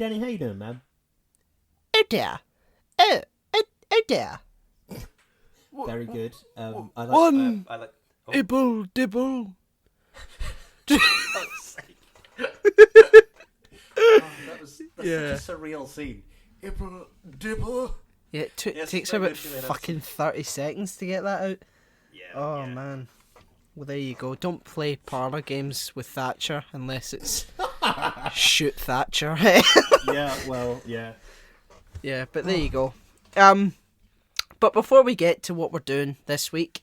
Danny, how you doing, man? Oh dear. Oh dear. Very good. I like, One I like. Oh. Ibble dibble. That's Yeah. such a surreal scene. Ibble dibble. Yeah, it Yes, takes very about good doing that. fucking 30 seconds to get that out. Yeah. Oh, yeah. man. Well, there you go. Don't play parlour games with Thatcher unless it's shoot Thatcher. Yeah. Well. Yeah. Yeah, but there you go. But before we get to what we're doing this week,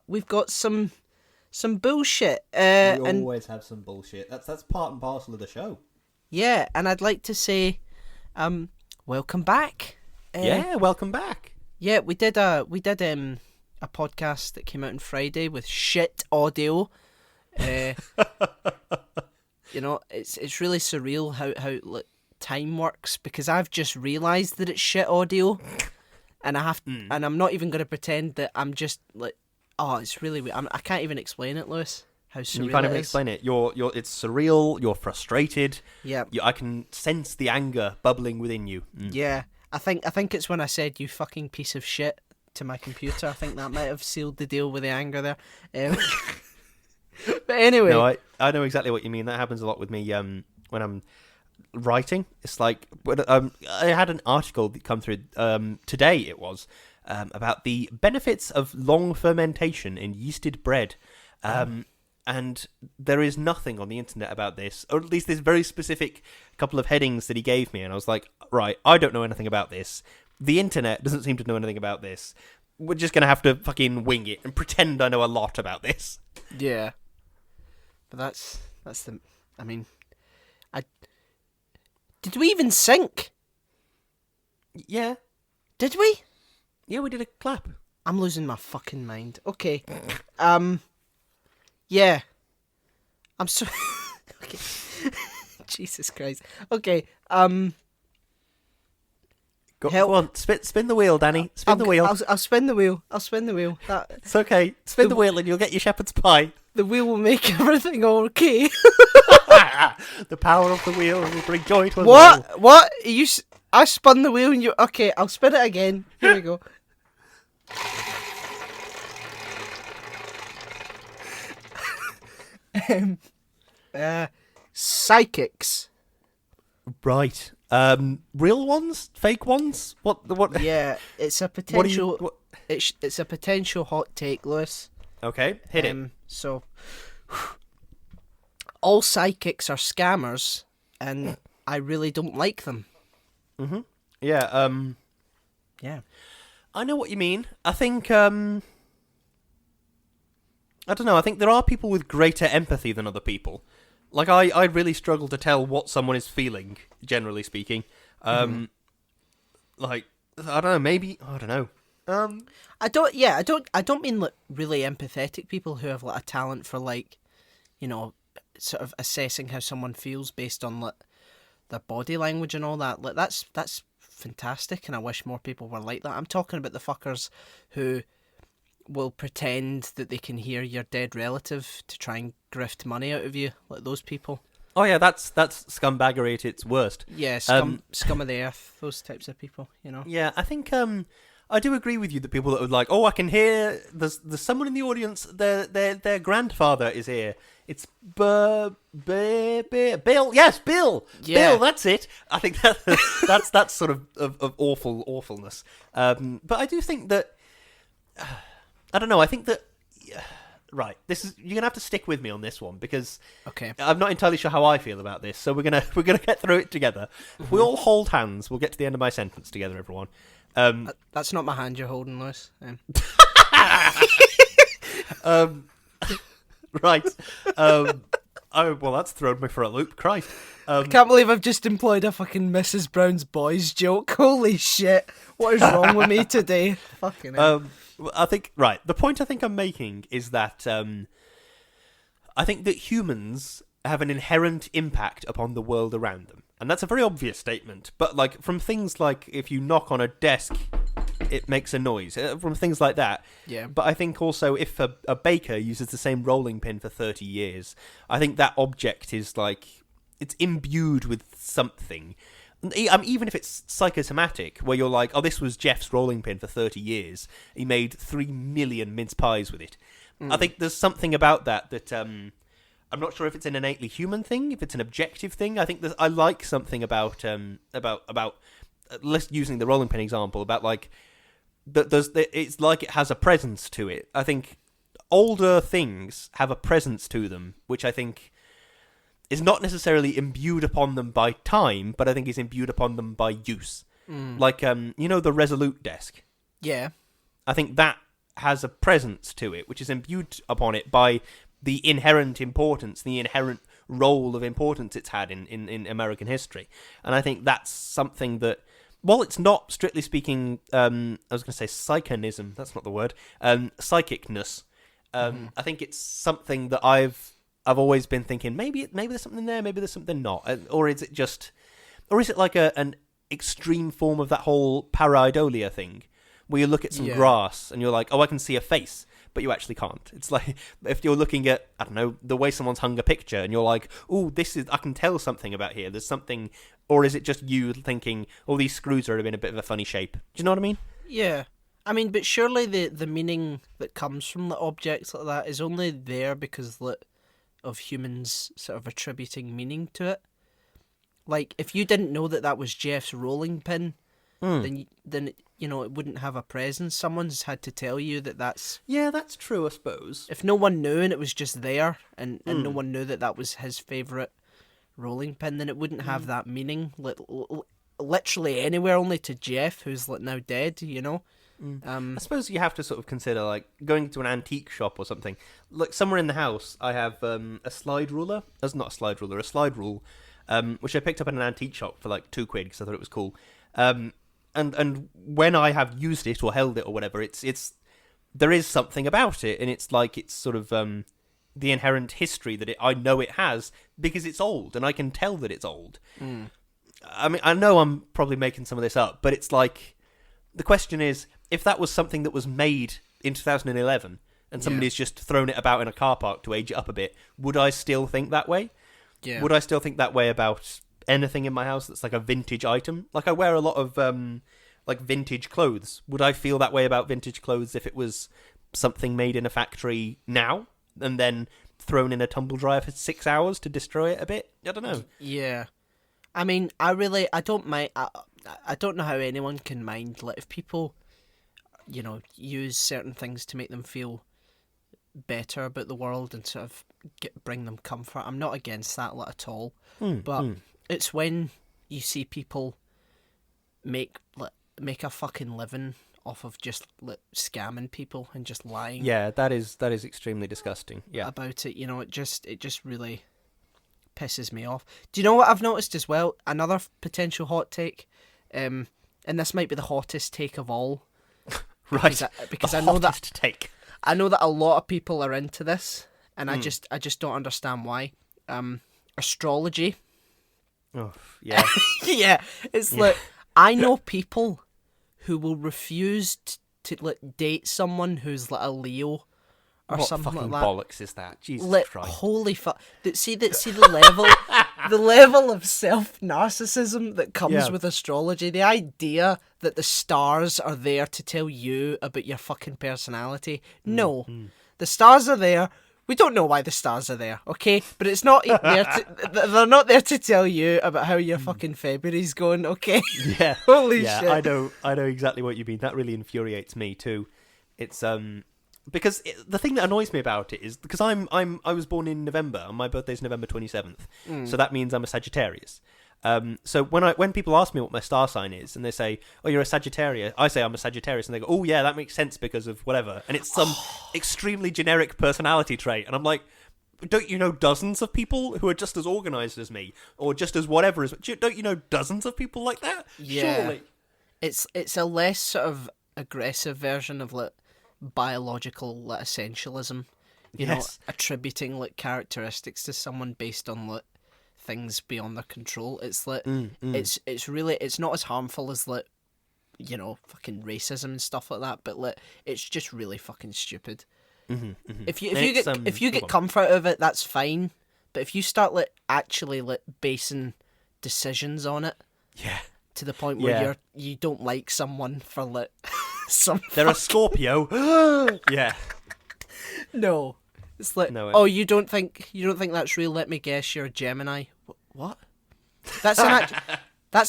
we've got some bullshit. We And always have some bullshit. That's part and parcel of the show. yeah, and I'd like to say, welcome back. Yeah. Welcome back. Yeah, we did a podcast that came out on Friday with shit audio. You know, it's really surreal how like, time works, because I've just realised that it's shit audio, and and I'm not even going to pretend that I'm just like, oh, it's really weird. I can't even explain it, Lewis. How surreal You can't it even is. explain it. It's surreal. You're frustrated. Yeah, I can sense the anger bubbling within you. yeah. I think it's when I said "you fucking piece of shit" to my computer. I think that might have sealed the deal with the anger there. But anyway, No, I know exactly what you mean. That happens a lot with me when I'm writing. It's like I had an article that come through today. It was about the benefits of long fermentation in yeasted bread. And there is nothing on the internet about this, or at least this very specific couple of headings that he gave me, and I was like, right, I don't know anything about this. The internet doesn't seem to know anything about this. We're just going to have to fucking wing it and pretend I know a lot about this. yeah. But that's the. I mean, did we even sync? Yeah. Did we? Yeah, we did a clap. I'm losing my fucking mind. Okay. Yeah. I'm so. Okay. Jesus Christ. Okay. Go on, spin the wheel, Danny. Spin the wheel. I'll spin the wheel. I'll spin the wheel. It's okay. Spin the wheel and you'll get your shepherd's pie. The wheel will make everything okay. The power of the wheel will bring joy to us all. What? What? I spun the wheel and you. Okay, I'll spin it again. Here we go. Psychics. Right. Real ones? Fake ones? What? Yeah, it's a potential. It's a potential hot take, Lewis. Okay, hit it. So, all psychics are scammers, and I really don't like them. Mm-hmm. Yeah. Yeah. I know what you mean. I think. I don't know. I think there are people with greater empathy than other people. Like I really struggle to tell what someone is feeling. Generally speaking, like I don't know. Maybe I don't know. I don't mean like really empathetic people who have like a talent for like, you know, sort of assessing how someone feels based on like their body language and all that. Like that's fantastic, and I wish more people were like that. I'm talking about the fuckers who will pretend that they can hear your dead relative to try and grift money out of you, like those people. Oh yeah, that's scumbaggery at its worst. Yeah, scum of the earth, those types of people, you know. Yeah, I think I do agree with you that people that would like, oh, I can hear there's someone in the audience, their grandfather is here. It's Bill. Yes, Bill. Yeah. Bill, that's it. I think that's sort of awfulness. But I do think that I don't know. I think that right. You're gonna have to stick with me on this one because Okay. I'm not entirely sure how I feel about this. So we're gonna get through it together. If we all hold hands, we'll get to the end of my sentence together, everyone. That's not my hand you're holding, Lewis. Right. Oh well, that's thrown me for a loop. Christ. I can't believe I've just employed a fucking Mrs. Brown's Boys joke. Holy shit. What is wrong with me today? Fucking hell. I think, right, the point I think I'm making is that I think that humans have an inherent impact upon the world around them. And that's a very obvious statement. But, like, from things like if you knock on a desk, it makes a noise. From things like that. Yeah. But I think also if a baker uses the same rolling pin for 30 years, I think that object is, like, it's imbued with something. Even if it's psychosomatic, where you're like, oh, this was Jeff's rolling pin for 30 years. He made 3 million mince pies with it. I think there's something about that I'm not sure if it's an innately human thing, if it's an objective thing. I think I like something about let's using the rolling pin example, about like it's like it has a presence to it. I think older things have a presence to them, which I think is not necessarily imbued upon them by time, but I think is imbued upon them by use. Like, the Resolute desk. Yeah. I think that has a presence to it, which is imbued upon it by the inherent importance, the inherent role of importance it's had in American history. And I think that's something that, while it's not, strictly speaking, I was going to say psychonism, that's not the word, psychicness, I think it's something that I've always been thinking, maybe there's something there, maybe there's something not. Or is it like an extreme form of that whole pareidolia thing, where you look at some grass and you're like, oh, I can see a face, but you actually can't. It's like if you're looking at, I don't know, the way someone's hung a picture and you're like, oh, I can tell something about here. There's something, or is it just you thinking, oh, these screws are in a bit of a funny shape? Do you know what I mean? Yeah. I mean, but surely the meaning that comes from the objects like that is only there because of humans sort of attributing meaning to it. Like, if you didn't know that was Jeff's rolling pin, then it wouldn't have a presence. Someone's had to tell you that's... Yeah, that's true, I suppose. If no one knew and it was just there, and no one knew that was his favourite rolling pin, then it wouldn't have that meaning. Literally anywhere, only to Jeff, who's now dead, I suppose you have to sort of consider, like, going to an antique shop or something. Like, somewhere in the house, I have a slide ruler. That's not a slide ruler, a slide rule, which I picked up in an antique shop for like £2 because I thought it was cool. And when I have used it or held it or whatever, it's there is something about it, and it's like it's sort of the inherent history that I know it has because it's old, and I can tell that it's old. I mean, I know I'm probably making some of this up, but it's like, the question is, if that was something that was made in 2011 and somebody's just thrown it about in a car park to age it up a bit, would I still think that way? Yeah. Would I still think that way about anything in my house that's like a vintage item? Like, I wear a lot of like vintage clothes. Would I feel that way about vintage clothes if it was something made in a factory now and then thrown in a tumble dryer for 6 hours to destroy it a bit? I don't know. Yeah. I mean, I don't mind. I don't know how anyone can mind, like, if people, use certain things to make them feel better about the world and sort of bring them comfort. I'm not against that at all. But it's when you see people make a fucking living off of just scamming people and just lying. Yeah, that is extremely disgusting. Yeah, about it. It just really pisses me off. Do you know what I've noticed as well? Another potential hot take, and this might be the hottest take of all. Right, because the I know that take. I know that a lot of people are into this, and I just don't understand why. Astrology. Oh, yeah. Yeah, it's like, I know people who will refuse to date someone who's like a Leo or what something fucking like that. bollocks is that? Jesus Christ! Holy fuck! See the level, the level of self narcissism that comes with astrology. The idea that the stars are there to tell you about your fucking personality. No, the stars are there. We don't know why the stars are there, okay? But it's not there they're not there to tell you about how your fucking February's going, okay? Yeah. Holy shit. I know exactly what you mean. That really infuriates me too. It's because the thing that annoys me about it is because I was born in November, and my birthday's November 27th. So that means I'm a Sagittarius. So when people ask me what my star sign is, and they say, "Oh, you're a Sagittarius," I say I'm a Sagittarius, and they go, "Oh, yeah, that makes sense because of whatever," and it's some extremely generic personality trait, and I'm like, don't you know dozens of people who are just as organised as me, or just as whatever as? Don't you know dozens of people like that? Yeah. Surely, it's a less sort of aggressive version of biological essentialism. You know, attributing attributing to someone based on things beyond their control. It's it's really, it's not as harmful as fucking racism and stuff like that, but it's just really fucking stupid. If you get comfort out of it, that's fine, But if you start actually basing decisions on it, Yeah. to the point where you don't like someone for some. They're a Scorpio. Yeah. No, it's like, No, oh, you don't think that's real? Let me guess, you're a Gemini. What? That's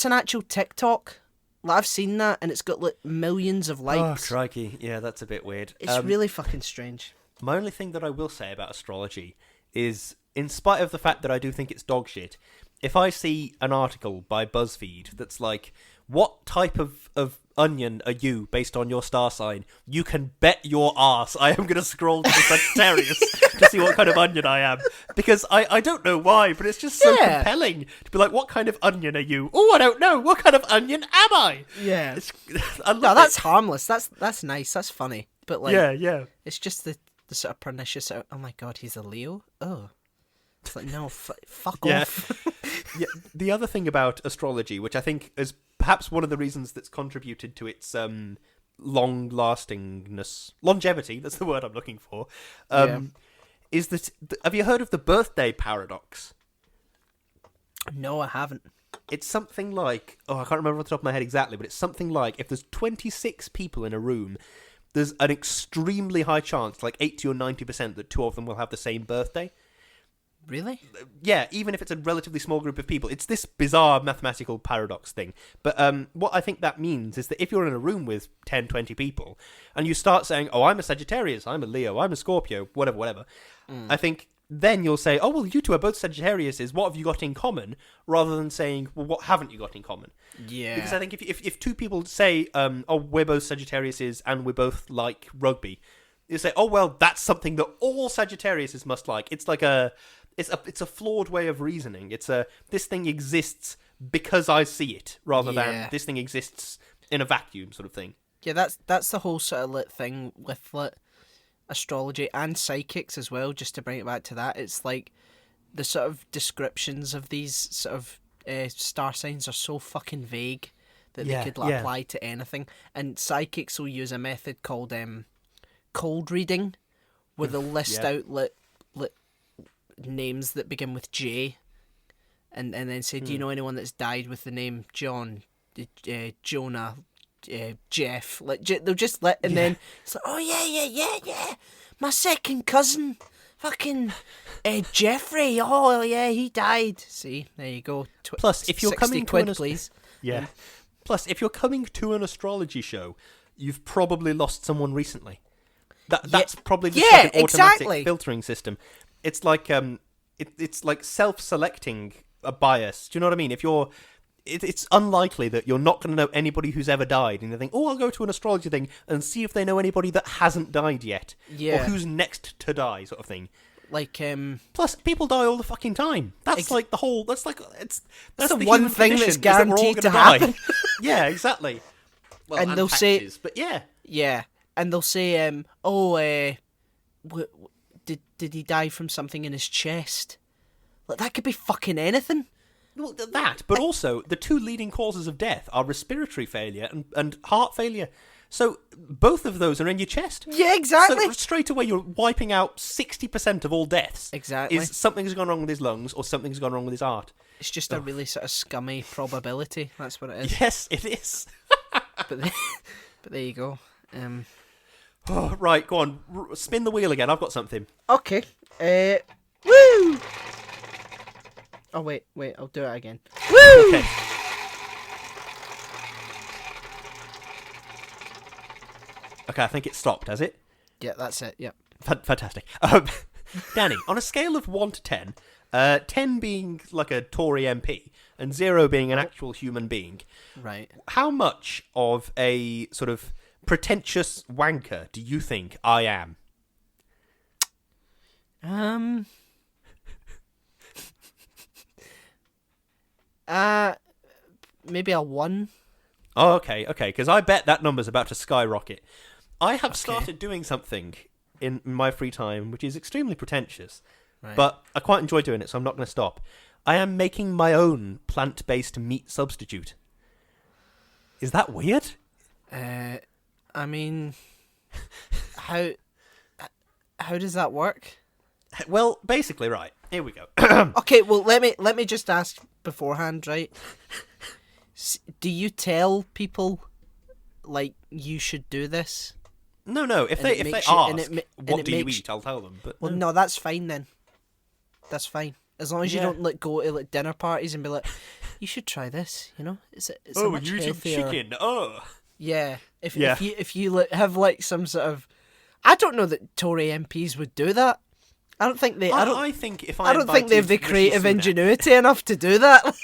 an actual TikTok. Like, I've seen that, and it's got millions of likes. Oh, crikey. Yeah, that's a bit weird. It's really fucking strange. My only thing that I will say about astrology is, in spite of the fact that I do think it's dog shit, if I see an article by BuzzFeed that's like, what type of onion are you based on your star sign? You can bet your ass I am going to scroll to the Sagittarius to see what kind of onion I am. Because I don't know why, but it's just so compelling to be like, what kind of onion are you? Oh, I don't know. What kind of onion am I? Yeah. I love that's harmless. That's nice. That's funny. But yeah. It's just the sort of pernicious, oh my god, he's a Leo? Oh. It's like, no, fuck off. Yeah. The other thing about astrology, which I think is perhaps one of the reasons that's contributed to its longevity, that's the word I'm looking for, is that, have you heard of the birthday paradox? No, I haven't. It's something like, I can't remember off the top of my head exactly, but it's something like, if there's 26 people in a room, there's an extremely high chance, like 80 or 90%, that 2 of them will have the same birthday. Really? Yeah, even if it's a relatively small group of people. It's this bizarre mathematical paradox thing. But what I think that means is that if you're in a room with 10, 20 people, and you start saying, oh, I'm a Sagittarius, I'm a Leo, I'm a Scorpio, whatever, I think then you'll say, oh, well, you two are both Sagittariuses, what have you got in common? Rather than saying, well, what haven't you got in common? Yeah. Because I think if 2 people say, oh, we're both Sagittariuses and we both like rugby, you say, oh, well, that's something that all Sagittariuses must like. It's like it's a flawed way of reasoning. It's this thing exists because I see it, rather than this thing exists in a vacuum sort of thing. Yeah, that's the whole sort of thing with astrology and psychics as well. Just to bring it back to that, it's like the sort of descriptions of these sort of star signs are so fucking vague that they could apply to anything. And psychics will use a method called cold reading, where they'll list out names that begin with J, and then say, do you know anyone that's died with the name John, Jonah, Jeff? They'll just then it's like, oh yeah, my second cousin, fucking Jeffrey. Oh yeah, he died. See, there you go. Plus, if you're coming to please. Yeah. Plus, if you're coming to an astrology show, you've probably lost someone recently. That's probably just like an automatic filtering system. It's like it's like self-selecting a bias. Do you know what I mean? If it's unlikely that you're not going to know anybody who's ever died, and you think, oh, I'll go to an astrology thing and see if they know anybody that hasn't died yet, or who's next to die, sort of thing. Like plus, people die all the fucking time. That's like the whole. That's the one thing that's guaranteed to happen. Yeah, exactly. Well, and they'll say, but and they'll say, did he die from something in his chest? Like, that could be fucking anything. Well, that, but also the 2 leading causes of death are respiratory failure and heart failure. So both of those are in your chest. Yeah, exactly. So straight away you're wiping out 60% of all deaths. Exactly. Is something's gone wrong with his lungs or something's gone wrong with his heart. It's just a really sort of scummy probability. That's what it is. Yes, it is. but there you go. Oh, right, go on. Spin the wheel again. I've got something. Okay. Woo! Oh, wait. I'll do it again. Woo! Okay. Okay, I think it stopped, has it? Yeah, that's it, yeah. Fantastic. Danny, on a scale of 1 to 10, 10 being like a Tory MP, and 0 being an actual human being, right? How much of a sort of pretentious wanker do you think I am? Maybe a 1. Oh, okay, because I bet that number's about to skyrocket. I have started doing something in my free time which is extremely pretentious, but I quite enjoy doing it, so I'm not going to stop. I am making my own plant-based meat substitute. Is that weird? I mean, how does that work? Well, basically, right. Here we go. Okay, well, let me just ask beforehand, right? Do you tell people like you should do this? No. If they ask, what do you eat? I'll tell them. But well, no, that's fine then. That's fine. As long as you don't like go to like dinner parties and be like, you should try this. You know, it's a much you eat healthier... chicken. Oh, yeah. If you like, have like some sort of, I don't know that Tory MPs would do that. I don't think they. I think if I don't think they have the creative ingenuity enough to do that.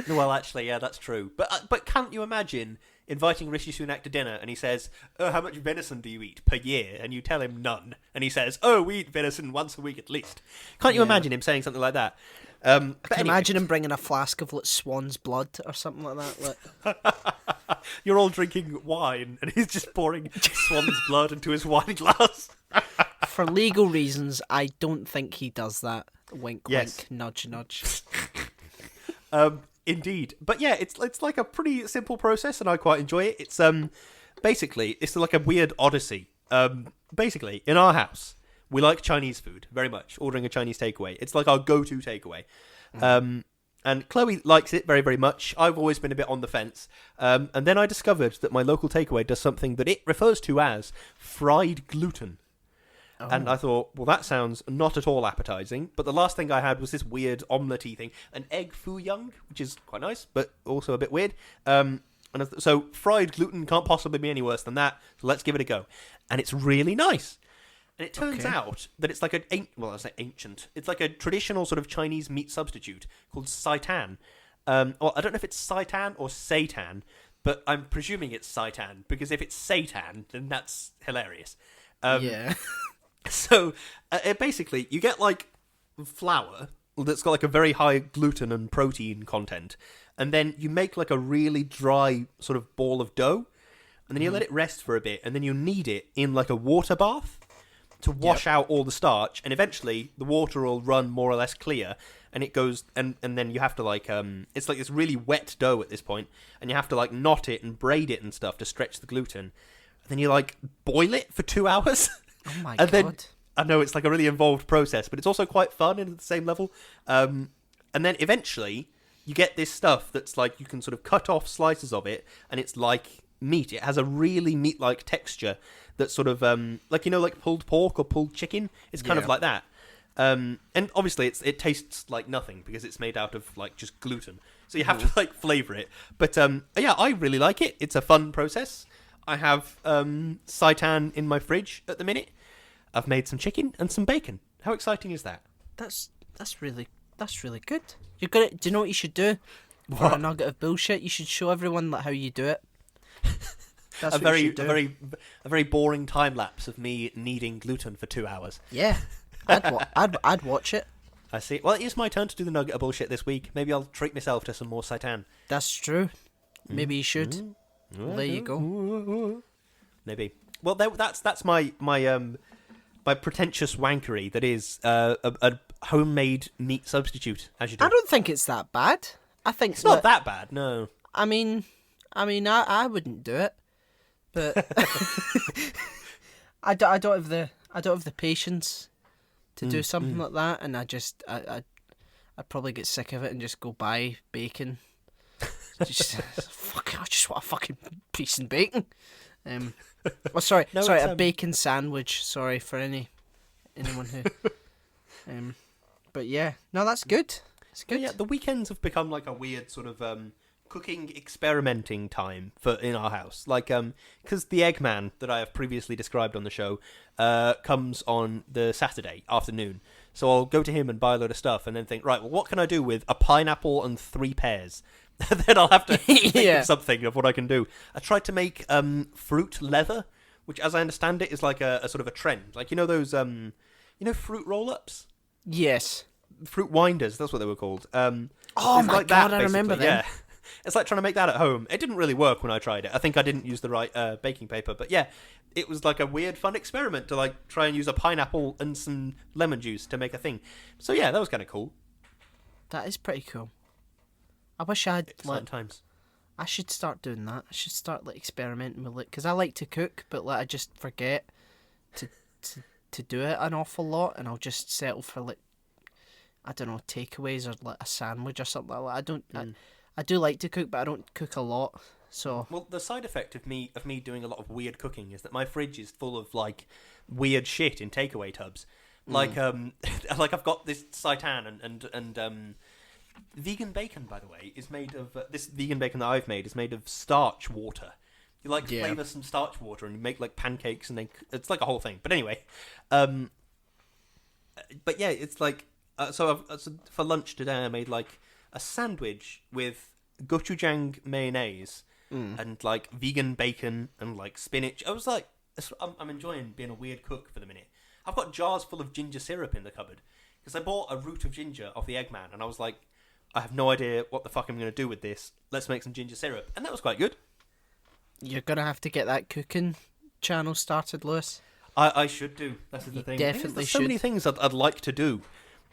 Well, actually, yeah, that's true. But can't you imagine inviting Rishi Sunak to dinner and he says, "Oh, how much venison do you eat per year?" And you tell him none, and he says, "Oh, we eat venison once a week at least." Can't you imagine him saying something like that? I can imagine him bringing a flask of like swan's blood or something like that. Like... You're all drinking wine, and he's just pouring swan's blood into his wine glass. For legal reasons, I don't think he does that. Wink, yes. wink, nudge, nudge. Indeed, but yeah, it's like a pretty simple process, and I quite enjoy it. It's basically it's like a weird odyssey. Basically, in our house, we like Chinese food very much. Ordering a Chinese takeaway, it's like our go-to takeaway. And Chloe likes it very, very much. I've always been a bit on the fence. And then I discovered that my local takeaway does something that it refers to as fried gluten. Oh. And I thought, well, that sounds not at all appetizing. But the last thing I had was this weird omelette-y thing. An egg foo young, which is quite nice, but also a bit weird. So fried gluten can't possibly be any worse than that. So let's give it a go. And it's really nice. And it turns out that it's like ancient. It's like a traditional sort of Chinese meat substitute called seitan. Well, I don't know if it's seitan or seitan, but I'm presuming it's seitan, because if it's seitan, then that's hilarious. Yeah. So, basically, you get, like, flour that's got, like, a very high gluten and protein content, and then you make, like, a really dry sort of ball of dough, and then you let it rest for a bit, and then you knead it in, like, a water bath to wash out all the starch, and eventually the water will run more or less clear, and it goes, and then you have to, like, it's like this really wet dough at this point, and you have to, like, knot it and braid it and stuff to stretch the gluten, and then you, like, boil it for 2 hours. Oh my god. Then, I know it's like a really involved process, but it's also quite fun and at the same level. And then eventually you get this stuff that's like you can sort of cut off slices of it, and it's like meat. It has a really meat-like texture that's sort of like, you know, like pulled pork or pulled chicken. It's kind of like that. And obviously it tastes like nothing because it's made out of like just gluten. So you have to like flavor it. But yeah, I really like it. It's a fun process. I have seitan in my fridge at the minute. I've made some chicken and some bacon. How exciting is that? That's really good. You're gonna. Do you know what you should do? For a nugget of bullshit, you should show everyone like how you do it. That's a very boring time lapse of me kneading gluten for 2 hours. Yeah, I'd watch it. I see. Well, it is my turn to do the nugget of bullshit this week. Maybe I'll treat myself to some more seitan. That's true. Maybe you should. Well, there you go. Maybe. Well, that's my pretentious wankery. That is a homemade meat substitute. As you do. I don't think it's that bad. I think it's not that bad. No. I mean, I wouldn't do it, but I don't have the patience to do something like that, and I'd probably get sick of it and just go buy bacon. I just want a fucking piece of bacon. A bacon sandwich. Sorry for anyone who. But yeah, no, that's good. It's good. Yeah, the weekends have become like a weird sort of cooking experimenting time in our house. Like, because the Eggman that I have previously described on the show comes on the Saturday afternoon. So I'll go to him and buy a load of stuff and then think, right, well, what can I do with a pineapple and 3 pears? Then I'll have to think of something of what I can do. I tried to make fruit leather, which, as I understand it, is like a sort of a trend. Like, you know those, fruit roll-ups? Yes. Fruit winders, that's what they were called. Oh my god, I remember them. Yeah. It's like trying to make that at home. It didn't really work when I tried it. I think I didn't use the right baking paper. But yeah, it was like a weird, fun experiment to like try and use a pineapple and some lemon juice to make a thing. So yeah, that was kind of cool. That is pretty cool. I wish I had times. I should start doing that. I should start like experimenting with it because I like to cook, but like I just forget to to do it an awful lot, and I'll just settle for like, I don't know, takeaways or like a sandwich or something like that. I don't. I do like to cook, but I don't cook a lot. So well, the side effect of me doing a lot of weird cooking is that my fridge is full of like weird shit in takeaway tubs. Like like I've got this seitan and vegan bacon, by the way, is made of this vegan bacon that I've made is made of starch water. You like flavor some starch water and you make like pancakes and then it's like a whole thing. But anyway, but yeah, it's like so for lunch today I made like a sandwich with gochujang mayonnaise and like vegan bacon and like spinach. I was like, I'm enjoying being a weird cook for the minute. I've got jars full of ginger syrup in the cupboard because I bought a root of ginger off the Eggman and I was like, I have no idea what the fuck I'm going to do with this. Let's make some ginger syrup. And that was quite good. you're gonna have to get that cooking channel started, Lewis. I should do. That's the thing. Definitely There's should. so many things I'd like to do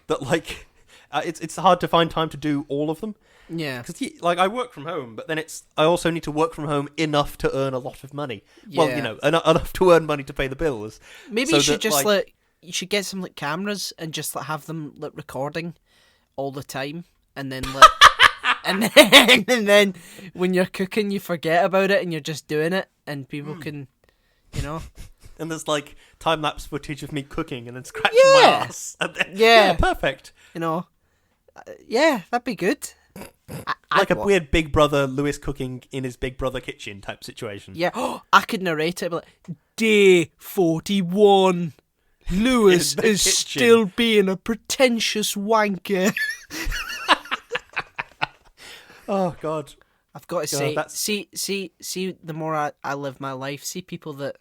that like it's hard to find time to do all of them. Yeah. Because like I work from home, but then I also need to work from home enough to earn a lot of money. Yeah. Well, you know, enough to earn money to pay the bills. Maybe you should just like you should get some like cameras and just like have them like recording all the time, and then like and then when you're cooking you forget about it and you're just doing it, and people can, you know. And there's like time lapse footage of me cooking and then scratching my ass. And then, yeah, perfect. You know, yeah, that'd be good. Like a weird Big Brother Lewis cooking in his Big Brother kitchen type situation. Yeah, I could narrate it, but like, day 41, Lewis is still being a pretentious wanker. Oh God, I've got to say, see, the more I live my life, see people that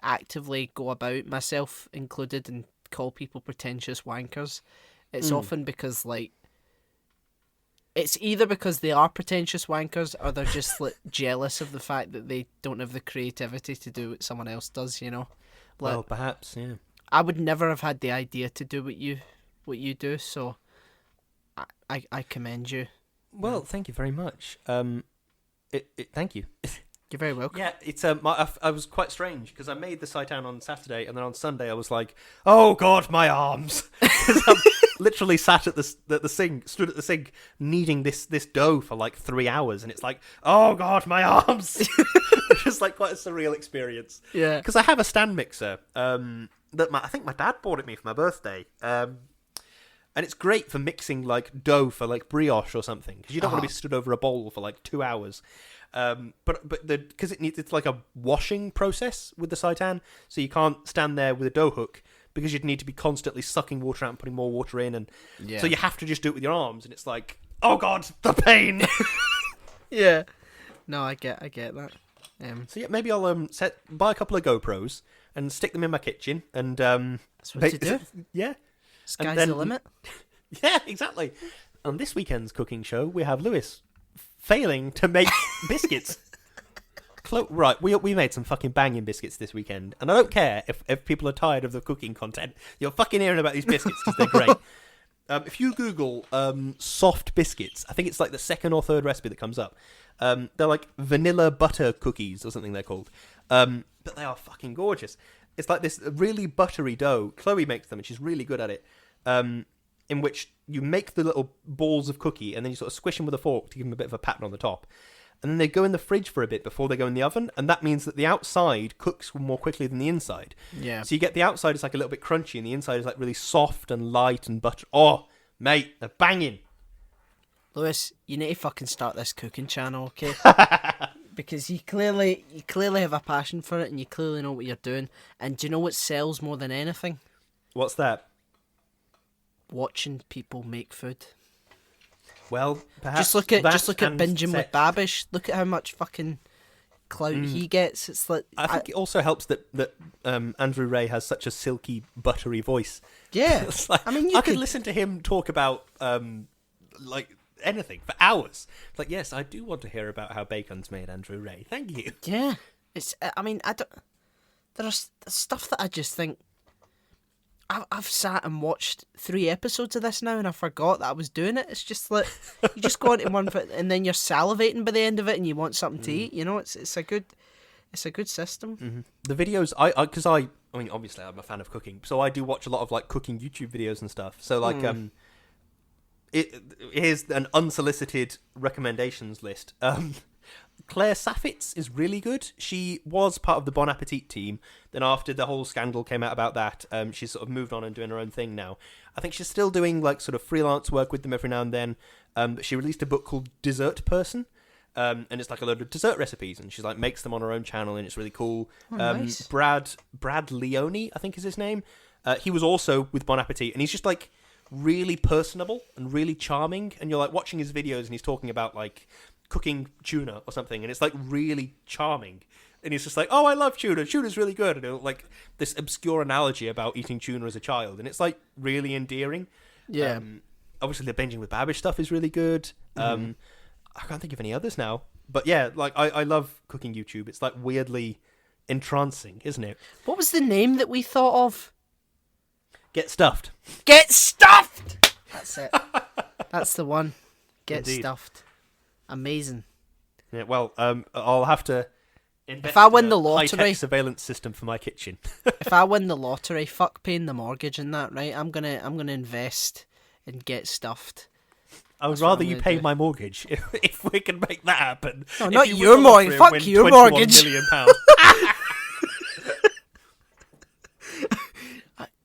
actively go about, myself included, and call people pretentious wankers. It's often because like. It's either because they are pretentious wankers or they're just like jealous of the fact that they don't have the creativity to do what someone else does, you know? Like, well, perhaps, yeah. I would never have had the idea to do what you do, so I commend you. Well, thank you very much. Thank you. You're very welcome. Yeah, it's I was quite strange because I made the seitan on Saturday and then on Sunday I was like, oh God, my arms. I'm literally sat at the sink, stood at the sink, kneading this dough for like 3 hours, and it's like, oh God, my arms. It's just like quite a surreal experience. Yeah. Because I have a stand mixer that I think my dad bought it me for my birthday. And it's great for mixing like dough for like brioche or something because you don't want to be stood over a bowl for like 2 hours. But because it's like a washing process with the seitan, so you can't stand there with a dough hook because you'd need to be constantly sucking water out and putting more water in, and so you have to just do it with your arms, and it's like, oh God, the pain. Yeah. No, I get that. So yeah, maybe I'll buy a couple of GoPros and stick them in my kitchen, and that's what you do. Yeah, sky's the limit. Yeah, exactly. On this weekend's cooking show, we have Lewis failing to make biscuits. Right, we made some fucking banging biscuits this weekend, and I don't care if people are tired of the cooking content. You're fucking hearing about these biscuits because they're great. If you Google soft biscuits, I think it's like the second or third recipe that comes up. They're like vanilla butter cookies or something they're called, but they are fucking gorgeous. It's like this really buttery dough. Chloe makes them, and she's really good at it. In which you make the little balls of cookie and then you sort of squish them with a fork to give them a bit of a pattern on the top. And then they go in the fridge for a bit before they go in the oven, and that means that the outside cooks more quickly than the inside. Yeah. So you get the outside is like a little bit crunchy and the inside is like really soft and light and butter. Oh, mate, they're banging. Lewis, you need to fucking start this cooking channel, okay? Because you clearly have a passion for it and you clearly know what you're doing. And do you know what sells more than anything? What's that? Watching people make food. Well, perhaps just look at binging with Babish. Look at how much fucking clout he gets. It's like I think it also helps that Andrew Ray has such a silky, buttery voice. Yeah, it's like, I mean, I could listen to him talk about like anything for hours. It's like, yes, I do want to hear about how bacon's made, Andrew Ray. Thank you. Yeah, it's. I mean, I don't. There's stuff that I just think. I've sat and watched 3 episodes of this now and I forgot that I was doing it. It's just like, you just go into one and then you're salivating by the end of it and you want something to eat, you know, it's a good It's a good system. Mm-hmm. The videos, I mean, obviously I'm a fan of cooking, so I do watch a lot of like cooking YouTube videos and stuff. So like, here's an unsolicited recommendations list. Claire Saffitz is really good. She was part of the Bon Appetit team. Then after the whole scandal came out about that, she's sort of moved on and doing her own thing now. I think she's still doing like sort of freelance work with them every now and then. But she released a book called Dessert Person. And it's like a load of dessert recipes, and she's like makes them on her own channel, and it's really cool. Nice. Brad Leone, I think is his name. He was also with Bon Appetit, and he's just like really personable and really charming. And you're like watching his videos, and he's talking about like cooking tuna or something, and it's like really charming. And he's just like, "Oh, I love tuna. Tuna's really good." And it'll, like this obscure analogy about eating tuna as a child, and it's like really endearing. Yeah. Obviously, the Binging with Babish stuff is really good. I can't think of any others now. But yeah, like I love cooking YouTube. It's like weirdly entrancing, isn't it? What was the name that we thought of? Get Stuffed. Get Stuffed! That's it. That's the one. Get Indeed. Stuffed. Amazing. Yeah, well, I'll have to invest If I win in the a lottery- high-tech surveillance system for my kitchen. If I win the lottery, fuck paying the mortgage and that, right? I'm gonna invest in Get Stuffed. I would That's what rather I'm you gonna pay do. my mortggage if we can make that happen. No, If not you win your the mortgage. lottery and Fuck win your £21 mortgage. million.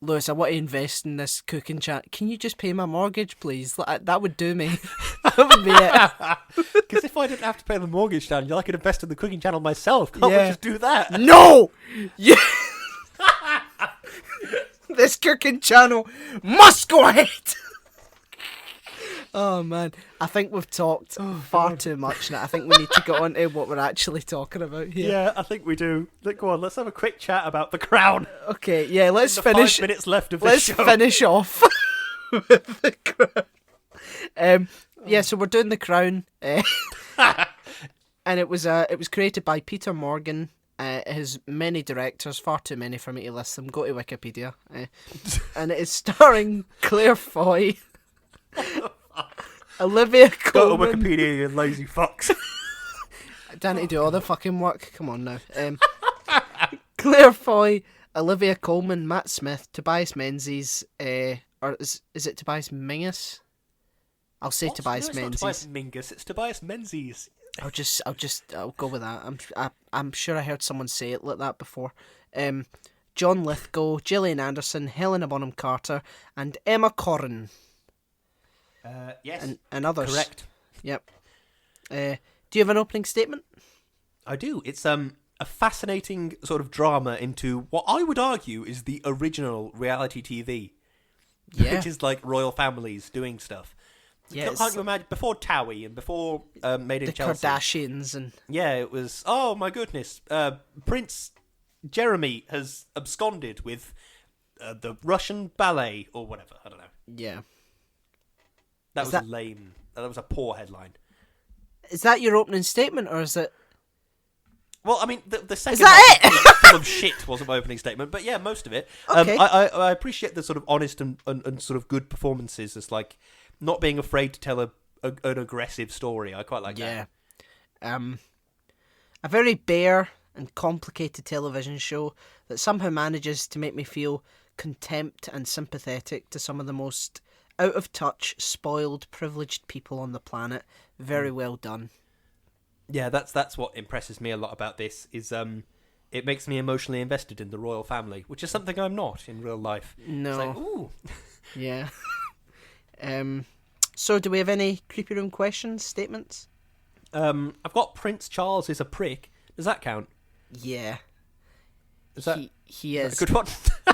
Lewis, I want to invest in this cooking chat. Can you just pay my mortgage, please? That would do me. That would be it. Because if I didn't have to pay the mortgage down, I could invest in the cooking channel myself. Can't we Yeah. just do that? No! Yeah. This cooking channel must go ahead. Oh man, I think we've talked far too much now. I think we need to get on to what we're actually talking about here. Yeah, I think we do. Go on, let's have a quick chat about The Crown. Okay, yeah, let's The finish. 5 minutes left of Let's this show. finish off with The Crown. Yeah, so we're doing The Crown, and it was created by Peter Morgan. It has many directors, far too many for me to list them. Go to Wikipedia, and it is starring Claire Foy, Olivia Go to Colman. Wikipedia, you lazy fucks. Danny do all the fucking work. Come on now. Claire Foy, Olivia Colman, Matt Smith, Tobias Menzies, or is it Tobias Mingus? I'll say What? Tobias No, it's Menzies. not Tobias Mingus, it's Tobias Menzies. I'll go with that. I'm sure I heard someone say it like that before. John Lithgow, Gillian Anderson, Helena Bonham Carter, and Emma Corrin, Yes, and others. correct. Yep. Do you have an opening statement? I do. It's a fascinating sort of drama into what I would argue is the original reality TV. Yeah. Which is like royal families doing stuff. Yeah, Can't you imagine? Before Towie and before Made in the Chelsea. Kardashians and Yeah, it was, oh my goodness, Prince Jeremy has absconded with the Russian ballet or whatever. I don't know. yeah. That Is was that- lame. That was a poor headline. Is that your opening statement, or is it? Well, I mean, the second that half was full of shit wasn't my opening statement, but yeah, most of it. Okay. I appreciate the sort of honest and sort of good performances. It's like not being afraid to tell an aggressive story. I quite like that. Yeah. A very bare and complicated television show that somehow manages to make me feel contempt and sympathetic to some of the most out of touch, spoiled, privileged people on the planet. Very well done. Yeah, that's what impresses me a lot about this. Is it makes me emotionally invested in the royal family, which is something I'm not in real life. No. It's like, ooh. Yeah. So do we have any creepy room questions, statements? I've got Prince Charles is a prick. Does that count? Yeah. Is that He is is. that a good one?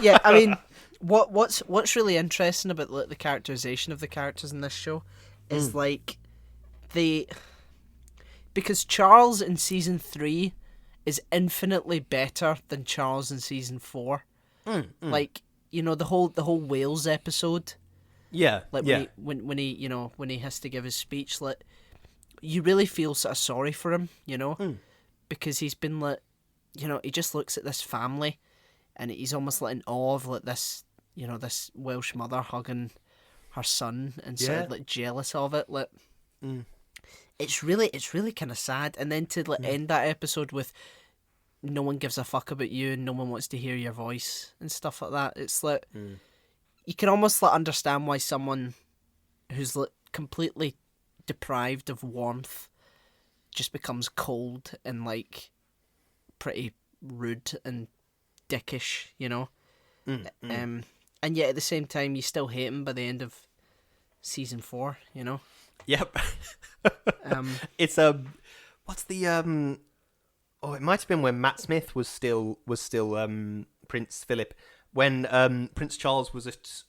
Yeah, I mean, what's really interesting about the characterization of the characters in this show is like because Charles in season 3 is infinitely better than Charles in season 4. Like, you know, the whole Wales episode, Yeah, like yeah. when he has to give his speech, like you really feel sort of sorry for him, you know, because he's been like, you know, he just looks at this family and he's almost like in awe of like this, you know, this Welsh mother hugging her son and sort of like jealous of it. Like, it's really kind of sad. And then to like end that episode with no one gives a fuck about you and no one wants to hear your voice and stuff like that. It's like you can almost like understand why someone who's like completely deprived of warmth just becomes cold and like pretty rude and dickish, you know. And yet at the same time you still hate him by the end of season 4, you know. Yep. It's what's the oh, it might have been when Matt Smith was still Prince Philip, when Prince Charles was at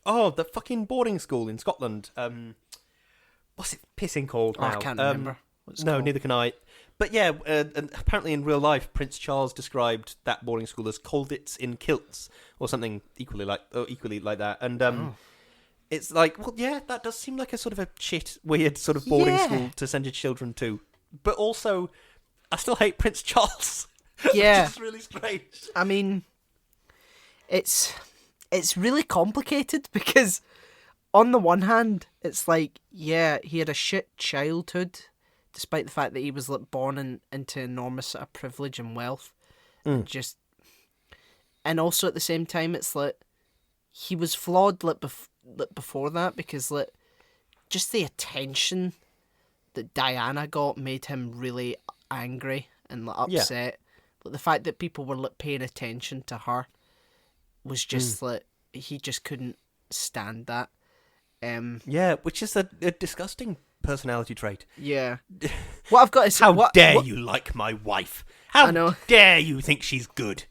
the fucking boarding school in Scotland. What's it pissing called now? I can't remember. No, neither can I. But yeah, and apparently in real life, Prince Charles described that boarding school as Colditz in kilts, or something equally like that. And it's like, well, yeah, that does seem like a sort of a shit, weird sort of boarding school to send your children to. But also, I still hate Prince Charles. Yeah, which is really strange. I mean, it's really complicated because on the one hand, it's like, yeah, he had a shit childhood, despite the fact that he was like born into enormous sort of privilege and wealth, and also at the same time, it's like he was flawed like before that, because like just the attention that Diana got made him really angry and like upset. But the fact that people were like paying attention to her was just like he just couldn't stand that. Yeah, which is a disgusting personality trait. Yeah. What I've got is how dare you like my wife? How dare you think she's good?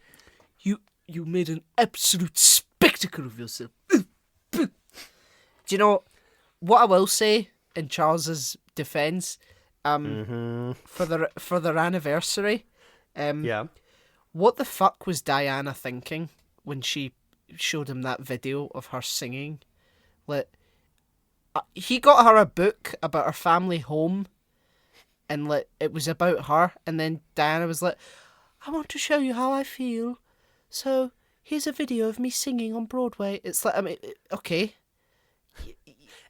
You made an absolute spectacle of yourself. Do you know what I will say in Charles's defence? For their anniversary, what the fuck was Diana thinking when she showed him that video of her singing? Like, he got her a book about her family home, and like it was about her, and then Diana was like, I want to show you how I feel, so here's a video of me singing on Broadway. It's like, I mean, okay.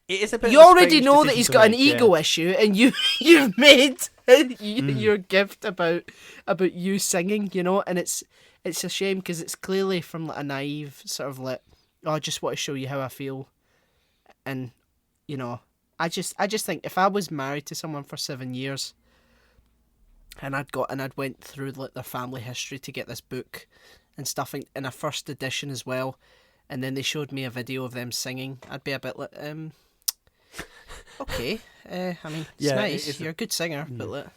It is a bit you already know that he's got an ego issue, and you've made your gift about you singing, you know, and it's a shame because it's clearly from like a naive sort of like, oh, I just want to show you how I feel, and you know, I just think if I was married to someone for 7 years, and I'd went through like their family history to get this book and stuff in a first edition as well, and then they showed me a video of them singing, I'd be a bit like, okay, I mean, it's nice. You're a good singer, but like...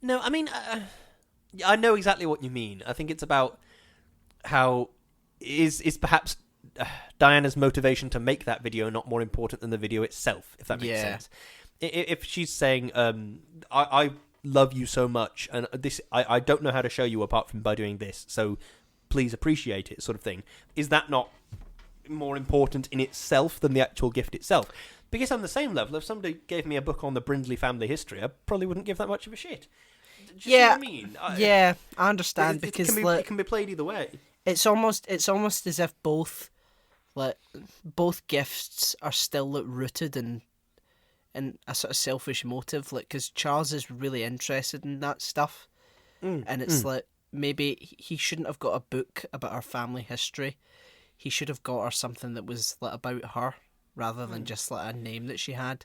No, I mean, I know exactly what you mean. I think it's about how is perhaps Diana's motivation to make that video not more important than the video itself, if that makes sense. If she's saying, I love you so much, and this I don't know how to show you apart from by doing this, so please appreciate it, sort of thing. Is that not more important in itself than the actual gift itself? Because on the same level, if somebody gave me a book on the Brindley family history, I probably wouldn't give that much of a shit. Do you see what I mean? I understand, because it can be played either way. It's almost as if both gifts are still like rooted in a sort of selfish motive, like because Charles is really interested in that stuff, and it's like maybe he shouldn't have got a book about her family history. He should have got her something that was like about her, rather than just like a name that she had.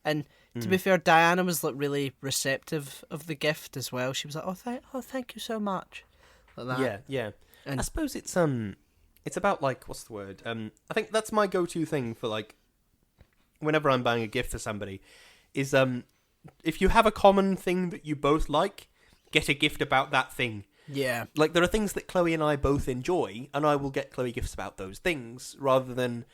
And to be fair, Diana was like really receptive of the gift as well. She was like, "Oh, thank you so much," like that. Yeah. And I suppose it's about like, what's the word? I think that's my go-to thing for like whenever I'm buying a gift for somebody is if you have a common thing that you both like, get a gift about that thing. Yeah. Like there are things that Chloe and I both enjoy, and I will get Chloe gifts about those things rather than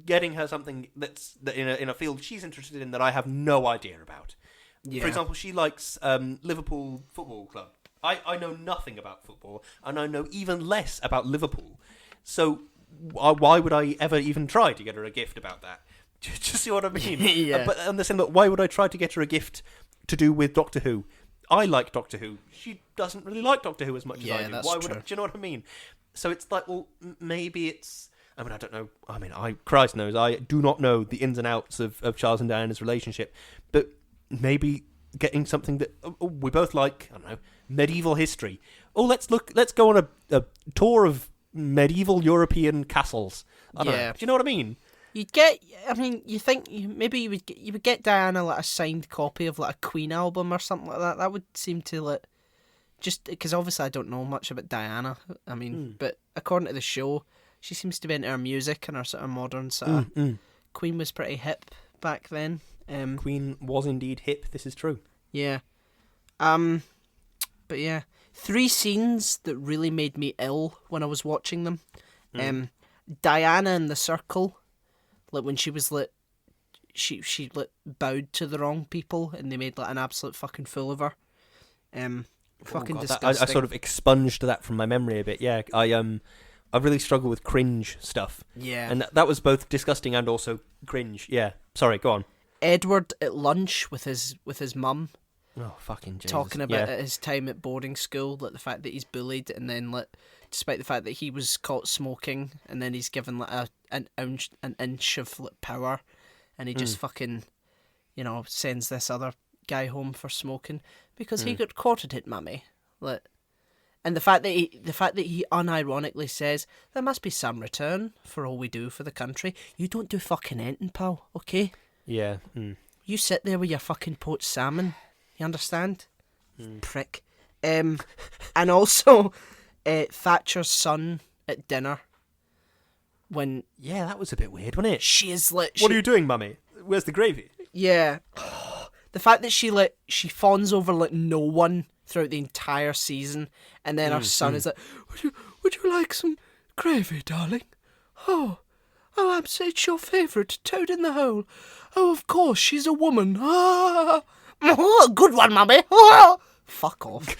getting her something that's in a field she's interested in that I have no idea about. Yeah. For example, she likes Liverpool Football Club. I know nothing about football, and I know even less about Liverpool. So why would I ever even try to get her a gift about that? Do you see what I mean? Yeah. But on the same note, why would I try to get her a gift to do with Doctor Who? I like Doctor Who. She doesn't really like Doctor Who as much as I do. That's true. Do you know what I mean? So it's like, well, maybe it's... I mean, I don't know. I mean, Christ knows, I do not know the ins and outs of Charles and Diana's relationship. But maybe getting something that we both like. I don't know, medieval history. Oh, let's go on a tour of medieval European castles. I don't know. Do you know what I mean? You'd get. I mean, you think maybe you would get Diana like a signed copy of like a Queen album or something like that. That would seem to like. Just because obviously I don't know much about Diana. I mean, but according to the show, she seems to be into her music and her sort of modern sort of. Queen was pretty hip back then. Queen was indeed hip. This is true. Yeah. But yeah, 3 scenes that really made me ill when I was watching them. Diana in the circle, like when she was like, she like bowed to the wrong people and they made like an absolute fucking fool of her. Fucking disgusting. I sort of expunged that from my memory a bit. Yeah, I really struggle with cringe stuff. Yeah, and that was both disgusting and also cringe. Yeah, sorry, go on. Edward at lunch with his mum. Oh, fucking Jesus. Talking about his time at boarding school, like the fact that he's bullied, and then like, despite the fact that he was caught smoking, and then he's given like an inch of like, power, and he just fucking, sends this other guy home for smoking because he got caught at it, mummy. Like, and the fact that he unironically says there must be some return for all we do for the country. You don't do fucking anything, pal. Okay. Yeah. You sit there with your fucking poached salmon. You understand? Prick. And also, Thatcher's son at dinner. When that was a bit weird, wasn't it? She is like, what are you doing, mummy? Where's the gravy? Yeah. The fact that she fawns over like no one throughout the entire season, and then her son is like, would you like some gravy, darling? Oh, it's your favourite, Toad in the Hole. Oh, of course, she's a woman. Ah, oh, good one, mummy. Ah. Fuck off.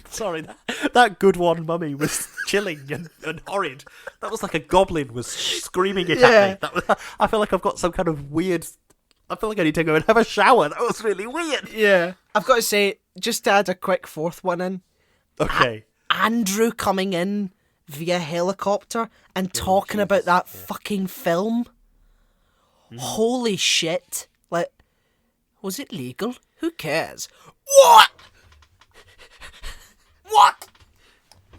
Sorry, that good one, mummy, was chilling and horrid. That was like a goblin was screaming it at me. I feel like I've got some kind of weird. I feel like I need to go and have a shower. That was really weird. Yeah, I've got to say, just to add a quick fourth one in. Okay. Andrew coming in via helicopter and talking about that fucking film. Holy shit! Like, was it legal? Who cares? What? What?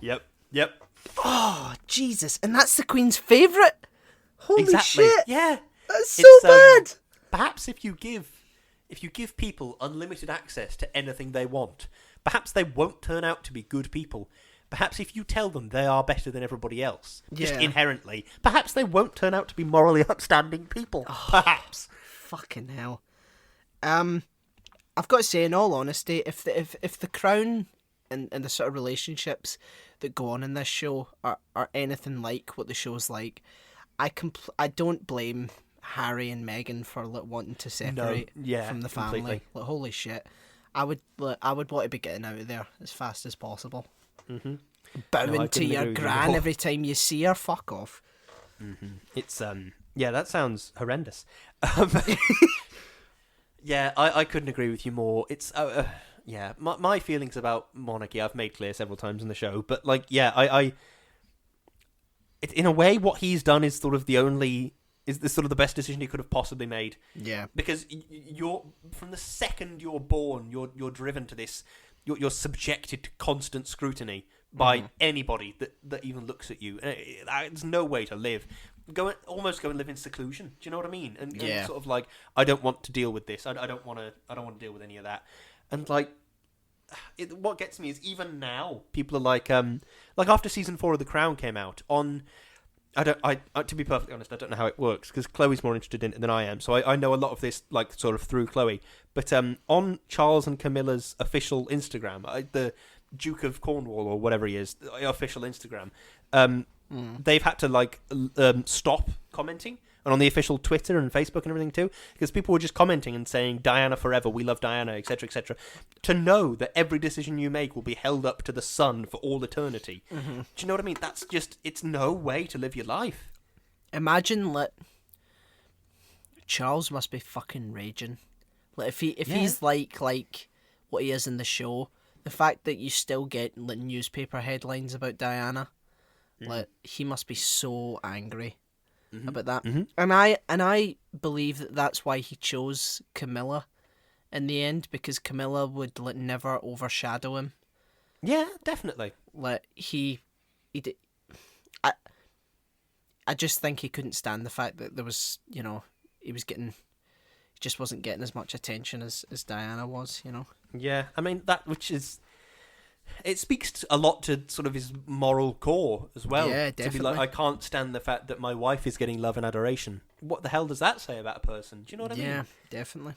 Yep. Oh, Jesus. And that's the Queen's favourite? Holy shit. Yeah. That's so bad. Perhaps if you give people unlimited access to anything they want, perhaps they won't turn out to be good people. Perhaps if you tell them they are better than everybody else, just inherently, perhaps they won't turn out to be morally upstanding people. Perhaps. Fucking hell. I've got to say, in all honesty, if the Crown and the sort of relationships that go on in this show are anything like what the show's like, I don't blame Harry and Meghan for like wanting to separate from the family. Completely. Like, holy shit, I would want to be getting out of there as fast as possible. Mm-hmm. Bowing to your gran every time you see her. Fuck off. Mm-hmm. It's that sounds horrendous. Yeah, I couldn't agree with you more. It's my feelings about monarchy I've made clear several times in the show, but like, I it's in a way what he's done is sort of the best decision he could have possibly made. Yeah, because you're from the second you're born, you're driven to this. You're subjected to constant scrutiny by anybody that even looks at you. There's no way to live. Almost go and live in seclusion. Do you know what I mean? And sort of like, I don't want to deal with this. I don't want to deal with any of that. And like, what gets me is even now people are like after season 4 of The Crown came out on. To be perfectly honest, I don't know how it works because Chloe's more interested in it than I am. So I know a lot of this, like, sort of through Chloe. But on Charles and Camilla's official Instagram, the Duke of Cornwall or whatever he is, the official Instagram, they've had to stop commenting. And on the official Twitter and Facebook and everything too, because people were just commenting and saying Diana forever, we love Diana, etc., etc. To know that every decision you make will be held up to the sun for all eternity. Mm-hmm. Do you know what I mean? That's just, it's no way to live your life. Imagine Charles must be fucking raging. Like if he's like what he is in the show, the fact that you still get like newspaper headlines about Diana, like he must be so angry. about that. Mm-hmm. And I believe that that's why he chose Camilla in the end, because Camilla would never overshadow him. Yeah, definitely. He did. I just think he couldn't stand the fact that there was, he just wasn't getting as much attention as Diana was, Yeah, I mean, it speaks a lot to sort of his moral core as well. Yeah, To be definitely. like, I can't stand the fact that my wife is getting love and adoration. What the hell does that say about a person? Do you know what I mean? Yeah, definitely.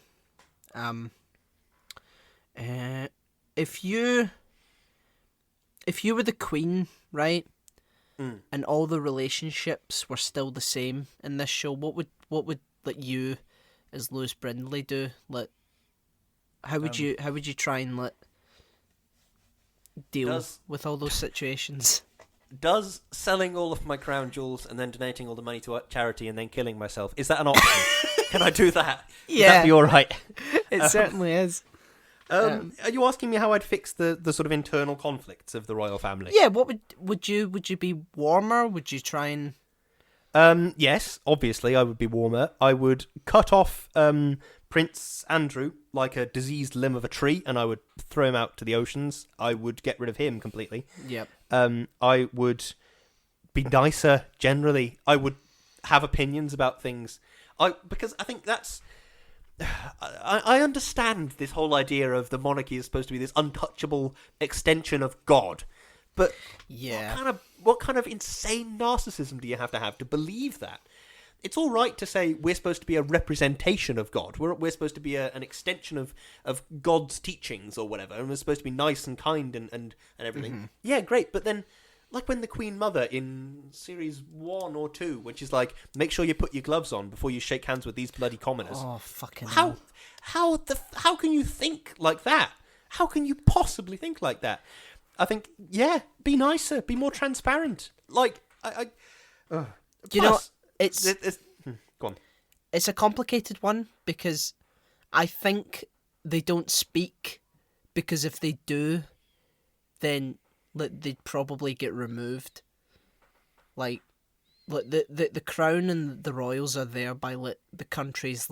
If you were the queen, right, and all the relationships were still the same in this show, what would you, as Lewis Brindley, do? How would you try and deal with all those situations? Does selling all of my crown jewels and then donating all the money to a charity and then killing myself, is that an option? Can I do that? Yeah. Would that be all right? It certainly is. Are you asking me how I'd fix the sort of internal conflicts of the royal family? Yeah, what would you be warmer? Would you try and... Yes, obviously I would be warmer. I would cut off Prince Andrew like a diseased limb of a tree, and I would throw him out to the oceans. I would get rid of him completely. Yep. I would be nicer generally. I would have opinions about things. Because I think that's... I understand this whole idea of the monarchy is supposed to be this untouchable extension of God, but yeah, what kind of insane narcissism do you have to believe that? It's all right to say we're supposed to be a representation of God. We're supposed to be an extension of God's teachings or whatever, and we're supposed to be nice and kind and everything. Mm-hmm. Yeah, great, but then... Like when the Queen Mother in series 1 or 2, when she's like, make sure you put your gloves on before you shake hands with these bloody commoners. Oh, fucking hell. How can you think like that? How can you possibly think like that? I think, yeah, be nicer, be more transparent. Like, you know, it's go on. It's a complicated one because I think they don't speak because if they do, then they'd probably get removed. Like the crown and the royals are there by the countries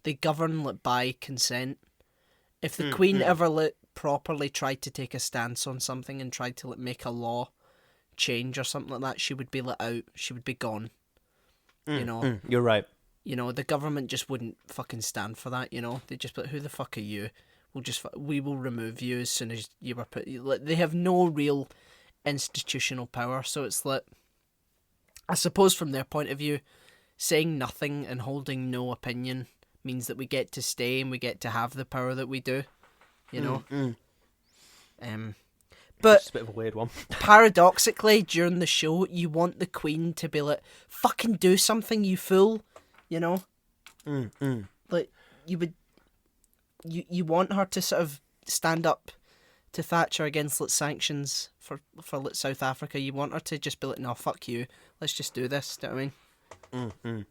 they govern by consent. If the Queen ever properly tried to take a stance on something and tried to make a law change or something like that, she would be let out. She would be gone. You're right. The government just wouldn't fucking stand for that. They'd just be like, who the fuck are you? We will remove you as soon as you were put... They have no real institutional power, so it's I suppose from their point of view, saying nothing and holding no opinion means that we get to stay and we get to have the power that we do, But it's a bit of a weird one. Paradoxically, during the show, you want the Queen to be like, fucking do something, you fool, Like, you would... You want her to sort of stand up to Thatcher against sanctions for South Africa. You want her to just be like, no, fuck you. Let's just do this. Do you know what I mean?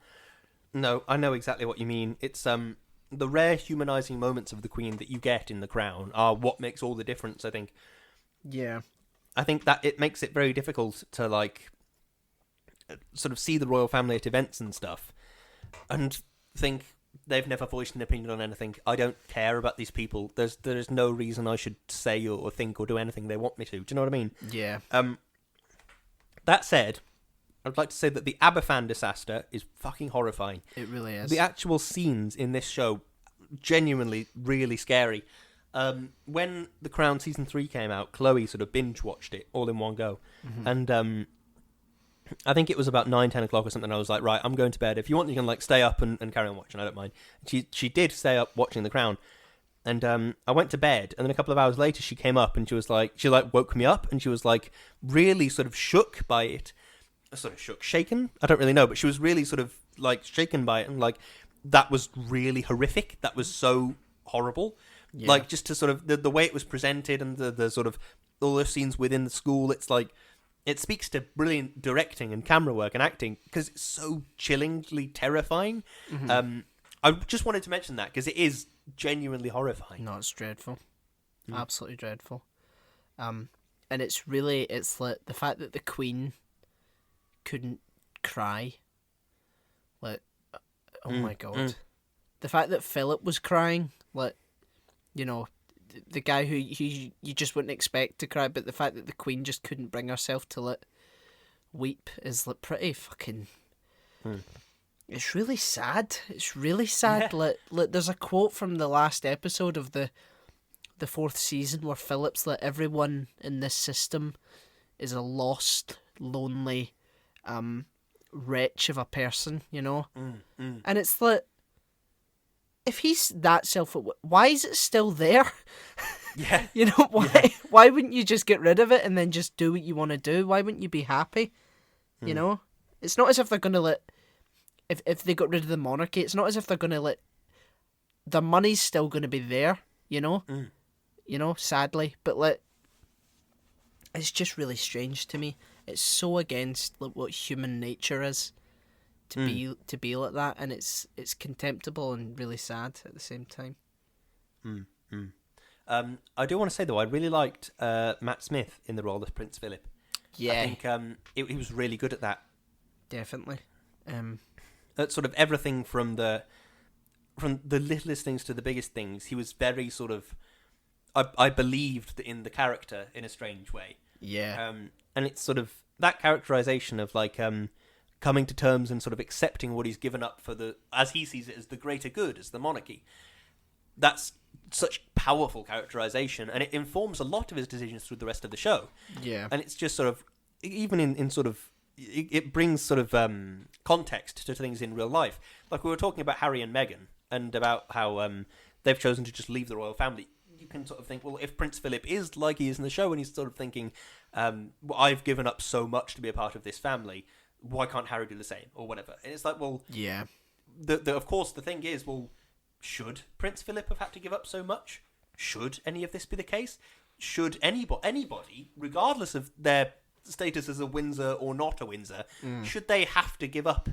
No, I know exactly what you mean. It's the rare humanising moments of the Queen that you get in The Crown are what makes all the difference, I think. Yeah. I think that it makes it very difficult to, sort of see the royal family at events and stuff and think... They've never voiced an opinion on anything. I don't care about these people. There's no reason I should say or think or do anything they want me to. Do you know what I mean? Yeah. That said, I'd like to say that the Aberfan disaster is fucking horrifying. It really is. The actual scenes in this show, genuinely really scary. When The Crown Season 3 came out, Chloe sort of binge-watched it all in one go. Mm-hmm. And I think it was about 9, 10 o'clock or something. I was like, right, I'm going to bed. If you want, you can stay up and carry on watching. I don't mind. She did stay up watching The Crown. And I went to bed, and then a couple of hours later, she came up and she was like, woke me up, and she was really sort of shook by it. Sort of shaken? I don't really know, but she was really sort of shaken by it, and that was really horrific. That was so horrible. Yeah. Just to sort of the way it was presented and the sort of all those scenes within the school. It's it speaks to brilliant directing and camera work and acting because it's so chillingly terrifying. Mm-hmm. I just wanted to mention that because it is genuinely horrifying. No, it's dreadful. Absolutely dreadful. And it's the fact that the Queen couldn't cry oh my god, the fact that Philip was crying, like, you know, the guy who you just wouldn't expect to cry, but the fact that the Queen just couldn't bring herself to like weep is like pretty fucking. It's really sad. It's really sad. Yeah. Like, there's a quote from the last episode of the fourth season where Philip's like, everyone in this system is a lost, lonely, wretch of a person, you know? And it's like, if he's that self-aware, why is it still there? Yeah. You know, why wouldn't you just get rid of it and then just do what you want to do? Why wouldn't you be happy? You know? It's not as if they're going to let... If they got rid of the monarchy, it's not as if they're going to let... The money's still going to be there, you know? You know, sadly. But, like, it's just really strange to me. It's so against like, what human nature is to be like that, and it's contemptible and really sad at the same time. I do want to say, though, I really liked Matt Smith in the role of Prince Philip. Yeah. I think he was really good at that. Definitely. At sort of everything from the littlest things to the biggest things, he was very sort of... I believed in the character in a strange way. Yeah. And it's sort of that characterization of like coming to terms and sort of accepting what he's given up for the, as he sees it, as the greater good, as the monarchy. That's such powerful characterization, and it informs a lot of his decisions through the rest of the show. Yeah. And it's just sort of, even in sort of, it brings sort of context to things in real life. Like we were talking about Harry and Meghan, and about how they've chosen to just leave the royal family. You can sort of think, well, if Prince Philip is like he is in the show, and he's sort of thinking, well, I've given up so much to be a part of this family, why can't Harry do the same, or whatever? And it's like, well, yeah. Of course, the thing is, well, should Prince Philip have had to give up so much? Should any of this be the case? Should anybody, regardless of their status as a Windsor or not a Windsor, should they have to give up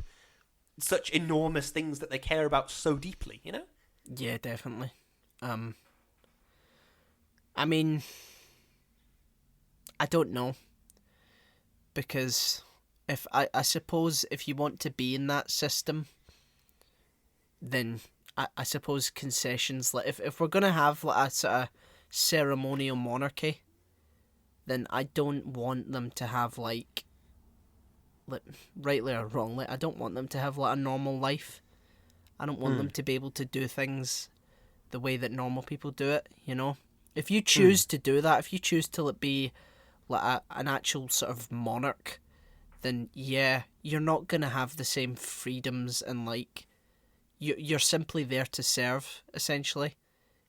such enormous things that they care about so deeply, you know? Yeah, definitely. I mean, I don't know, because if I suppose if you want to be in that system, then I suppose concessions, like if we're gonna have like a sort of ceremonial monarchy, then I don't want them to have like rightly or wrongly, I don't want them to have like a normal life. I don't want them to be able to do things the way that normal people do it, you know? If you choose to do that, if you choose to be like an actual sort of monarch, then yeah, you're not going to have the same freedoms, and like you're simply there to serve, essentially.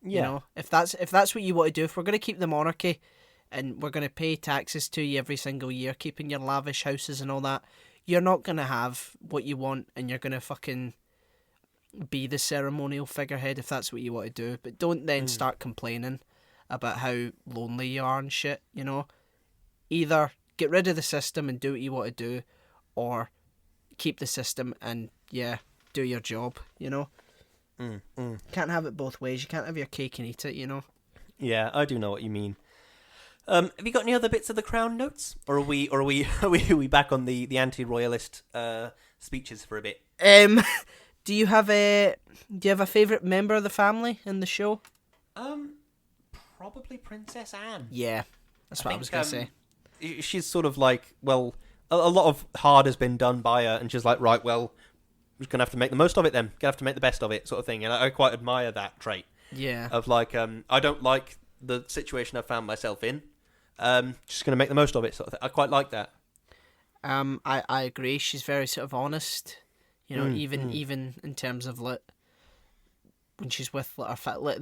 Yeah. You know, if that's what you want to do, if we're going to keep the monarchy and we're going to pay taxes to you every single year, keeping your lavish houses and all that, you're not going to have what you want, and you're going to fucking be the ceremonial figurehead if that's what you want to do. But don't then start complaining about how lonely you are and shit, you know? Either get rid of the system and do what you want to do, or keep the system and, yeah, do your job, you know? Can't have it both ways. You can't have your cake and eat it, you know? Yeah, I do know what you mean. Have you got any other bits of the Crown notes, or are we back on the anti-royalist speeches for a bit? Do you have a favourite member of the family in the show? Probably Princess Anne. Yeah, that's what I was going to say. She's sort of like, well, a lot of hard has been done by her, and she's like, right, well, we're going to have to make the most of it then. Going to have to make the best of it, sort of thing. And I quite admire that trait. Yeah. Of like, I don't like the situation I've found myself in. Just going to make the most of it, sort of thing. I quite like that. I agree. She's very sort of honest. You know, even in terms of like when she's with like her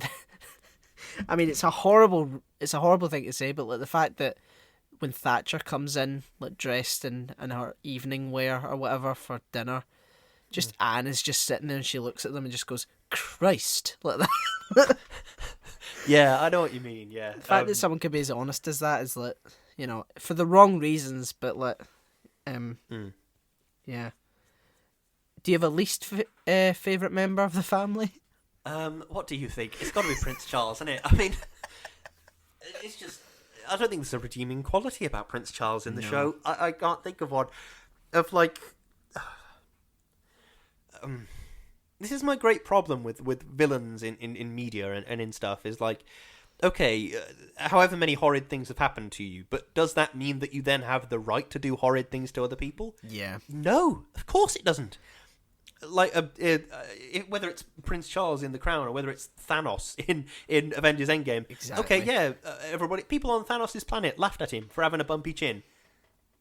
I mean, it's a horrible thing to say, but like the fact that when Thatcher comes in like dressed in her evening wear or whatever for dinner, just Anne is just sitting there and she looks at them and just goes, "Christ," like that. Yeah, I know what you mean. Yeah, the fact that someone could be as honest as that is like, you know, for the wrong reasons, but like, yeah. Do you have a least favourite member of the family? What do you think? It's got to be Prince Charles, isn't it? I mean, it's just... I don't think there's a redeeming quality about Prince Charles in the show. I can't think of one. Of, like... this is my great problem with villains in media and in stuff, is like, okay, however many horrid things have happened to you, but does that mean that you then have the right to do horrid things to other people? Yeah. No, of course it doesn't. Like, whether it's Prince Charles in The Crown or whether it's Thanos in Avengers Endgame. Exactly. Okay, yeah, people on Thanos' planet laughed at him for having a bumpy chin.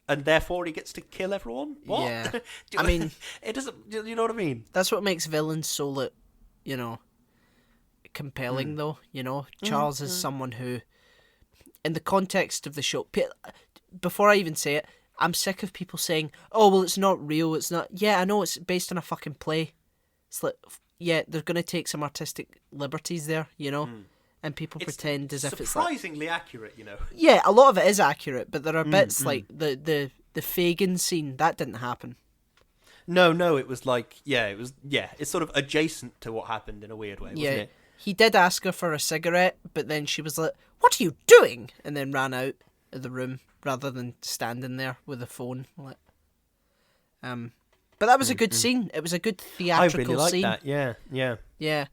And therefore he gets to kill everyone? What? Yeah. I mean... it doesn't... You know what I mean? That's what makes villains so, compelling, though. Charles is someone who, in the context of the show... Before I even say it, I'm sick of people saying, oh, well, it's not real, it's not... Yeah, I know it's based on a fucking play. It's like, yeah, they're going to take some artistic liberties there, And people pretend as if it's surprisingly accurate, Yeah, a lot of it is accurate, but there are bits like the Fagin scene, that didn't happen. No, it was like, it's sort of adjacent to what happened in a weird way, wasn't it? He did ask her for a cigarette, but then she was like, what are you doing? And then ran out of the room rather than standing there with the phone. But that was a good scene. It was a good theatrical scene. I really like that, yeah. Yeah.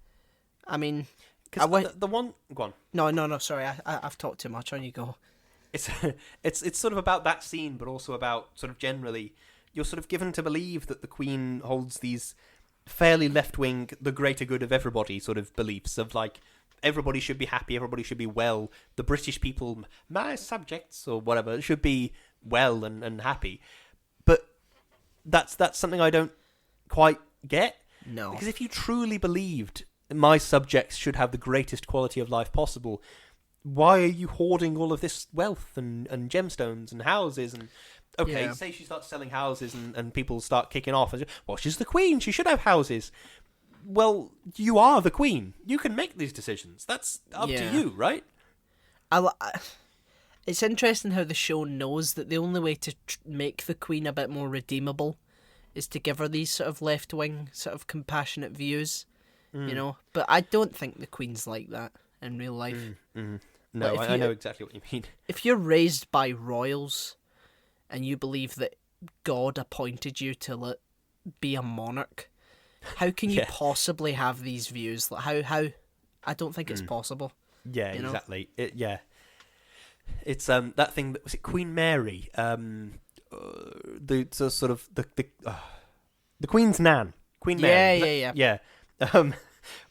I mean... the one... Go on. No, sorry, I've talked too much. On you go. It's sort of about that scene, but also about sort of generally, you're sort of given to believe that the Queen holds these fairly left-wing, the greater good of everybody sort of beliefs of like, everybody should be happy, everybody should be well, the British people, my subjects, or whatever, should be well and happy. But that's something I don't quite get. No. Because if you truly believed my subjects should have the greatest quality of life possible, why are you hoarding all of this wealth and gemstones and houses? And say she starts selling houses and people start kicking off. And, well, she's the Queen, she should have houses. Well, you are the Queen. You can make these decisions. That's up to you, right? It's interesting how the show knows that the only way to make the Queen a bit more redeemable is to give her these sort of left-wing, sort of compassionate views. But I don't think the Queen's like that in real life. No, I know exactly what you mean. If you're raised by royals and you believe that God appointed you to be a monarch, how can you possibly have these views? Like, how? I don't think it's possible. Yeah, exactly. It's that thing that was it Queen Mary, the Queen's nan, Queen Mary. Yeah.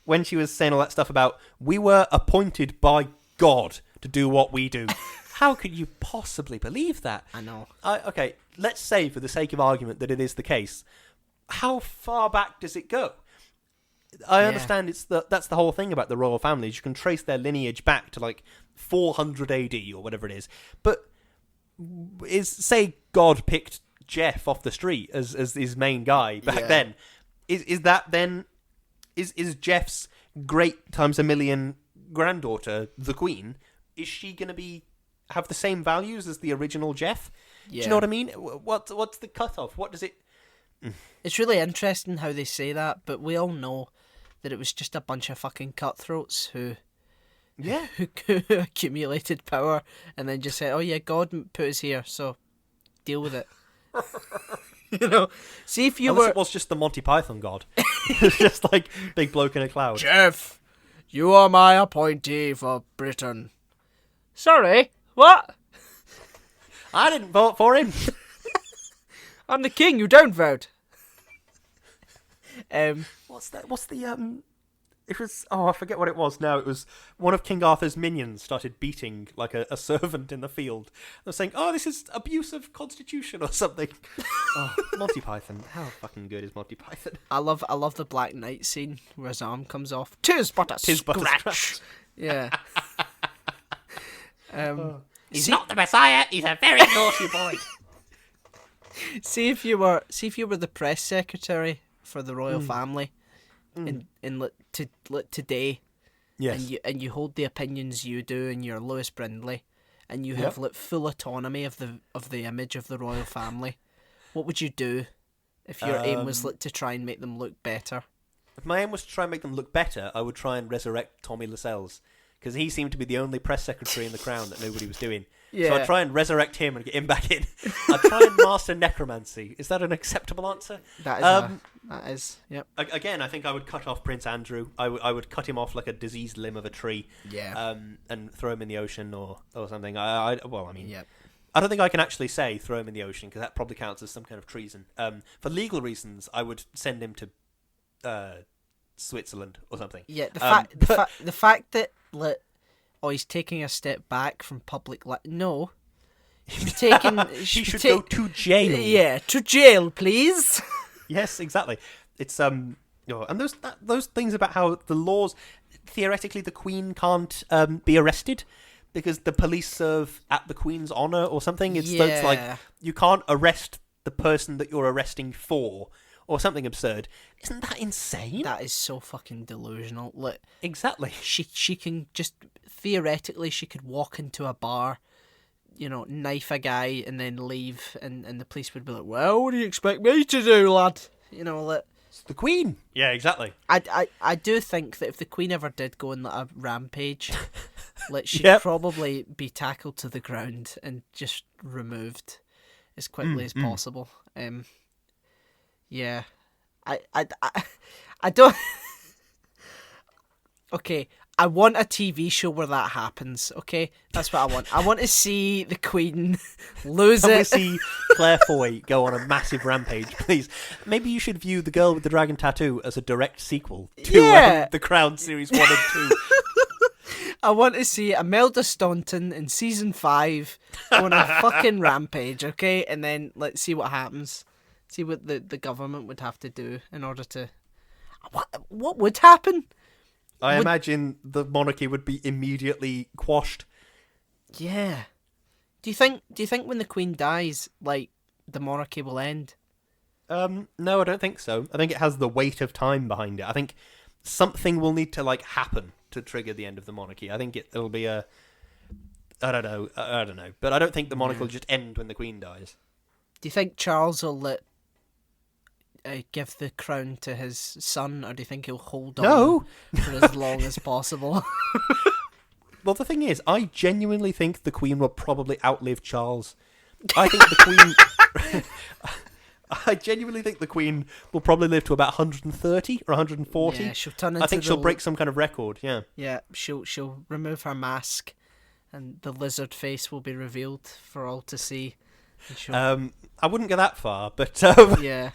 When she was saying all that stuff about, we were appointed by God to do what we do. How could you possibly believe that? I know. Okay, let's say for the sake of argument that it is the case. How far back does it go? I understand that's the whole thing about the royal families. You can trace their lineage back to like 400 AD or whatever it is. But say God picked Jeff off the street as his main guy back then. Is that then... Is Jeff's great times a million granddaughter, the Queen, is she going to have the same values as the original Jeff? Yeah. Do you know what I mean? What's the cutoff? What does it... It's really interesting how they say that, but we all know that it was just a bunch of fucking cutthroats who accumulated power and then just said, oh yeah, God put us here, so deal with it. See if you Unless it was just the Monty Python God. It's just like big bloke in a cloud. Jeff, you are my appointee for Britain. Sorry, what? I didn't vote for him. I'm the king, you don't vote. What's that? What's the It was I forget what it was now. It was one of King Arthur's minions started beating like a servant in the field. They were saying, "Oh, this is abuse of constitution" or something. Monty Python. How fucking good is Monty Python? I love the Black Knight scene where his arm comes off. Tis but a scratch. Yeah. He's not the Messiah. He's a very naughty boy. See if you were the press secretary for the royal family in today, yes, and you hold the opinions you do, and you're Lewis Brindley, and you have full autonomy of the image of the royal family. What would you do if your aim was to try and make them look better? If my aim was to try and make them look better, I would try and resurrect Tommy Lascelles, because he seemed to be the only press secretary in the Crown that nobody was doing. Yeah. So I'd try and resurrect him and get him back in. I'd try and master necromancy. Is that an acceptable answer? That is, yep. Again, I think I would cut off Prince Andrew. I would cut him off like a diseased limb of a tree. Yeah. And throw him in the ocean or something. Yep. I don't think I can actually say throw him in the ocean because that probably counts as some kind of treason. For legal reasons, I would send him to Switzerland or something. Yeah, the fact that he's taking a step back from public life. No, he's taking. He should go to jail. Yeah, to jail, please. Yes, exactly. It's and those things about how the laws, theoretically, the Queen can't be arrested because the police serve at the Queen's honour or something. It's like you can't arrest the person that you're arresting for. Or something absurd. Isn't that insane? That is so fucking delusional. Like, exactly. She can just theoretically she could walk into a bar, knife a guy and then leave, and the police would be like, "Well, what do you expect me to do, lad?" It's the Queen. Yeah, exactly. I do think that if the Queen ever did go on a rampage, she'd probably be tackled to the ground and just removed as quickly as possible. Yeah, I don't. Okay, I want a TV show where that happens. Okay, that's what I want. I want to see the Queen lose it. I want to see Claire Foy go on a massive rampage, please. Maybe you should view The Girl with the Dragon Tattoo as a direct sequel to The Crown Series 1 and 2. I want to see Imelda Staunton in season 5 go on a fucking rampage. Okay, and then let's see what happens. See what the government would have to do in order to... What would happen? I imagine the monarchy would be immediately quashed. Yeah. Do you think when the Queen dies, the monarchy will end? No, I don't think so. I think it has the weight of time behind it. I think something will need to happen to trigger the end of the monarchy. I think it'll be a... I don't know. But I don't think the monarchy will just end when the Queen dies. Do you think Charles will give the crown to his son, or do you think he'll hold on for as long as possible? Well, the thing is, I genuinely think the Queen will probably outlive Charles. I think the Queen... I genuinely think the Queen will probably live to about 130 or 140. Yeah, she'll turn into I think she'll break some kind of record, yeah. Yeah, she'll remove her mask, and the lizard face will be revealed for all to see. I wouldn't go that far, but... yeah.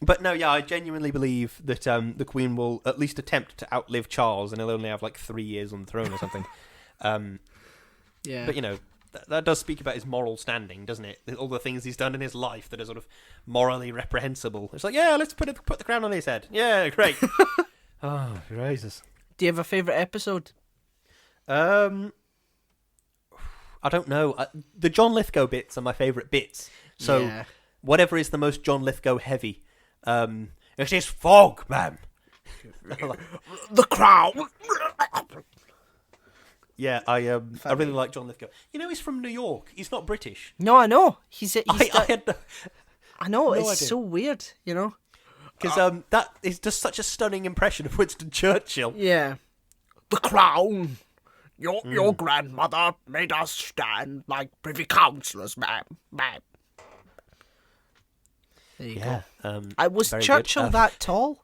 But no, yeah, I genuinely believe that the Queen will at least attempt to outlive Charles, and he'll only have 3 years on the throne or something. Yeah. But that does speak about his moral standing, doesn't it? All the things he's done in his life that are sort of morally reprehensible. It's let's put the crown on his head. Yeah, great. Oh, Jesus. Do you have a favourite episode? I don't know. The John Lithgow bits are my favourite bits. So whatever is the most John Lithgow heavy. It is fog, ma'am. The crown. Yeah, I really like John Lithgow. He's from New York. He's not British. No, I know. I know. No it's idea. so weird, Because that is just such a stunning impression of Winston Churchill. Yeah. The crown. Your grandmother made us stand like privy councillors, ma'am. There you go. Was Churchill that tall?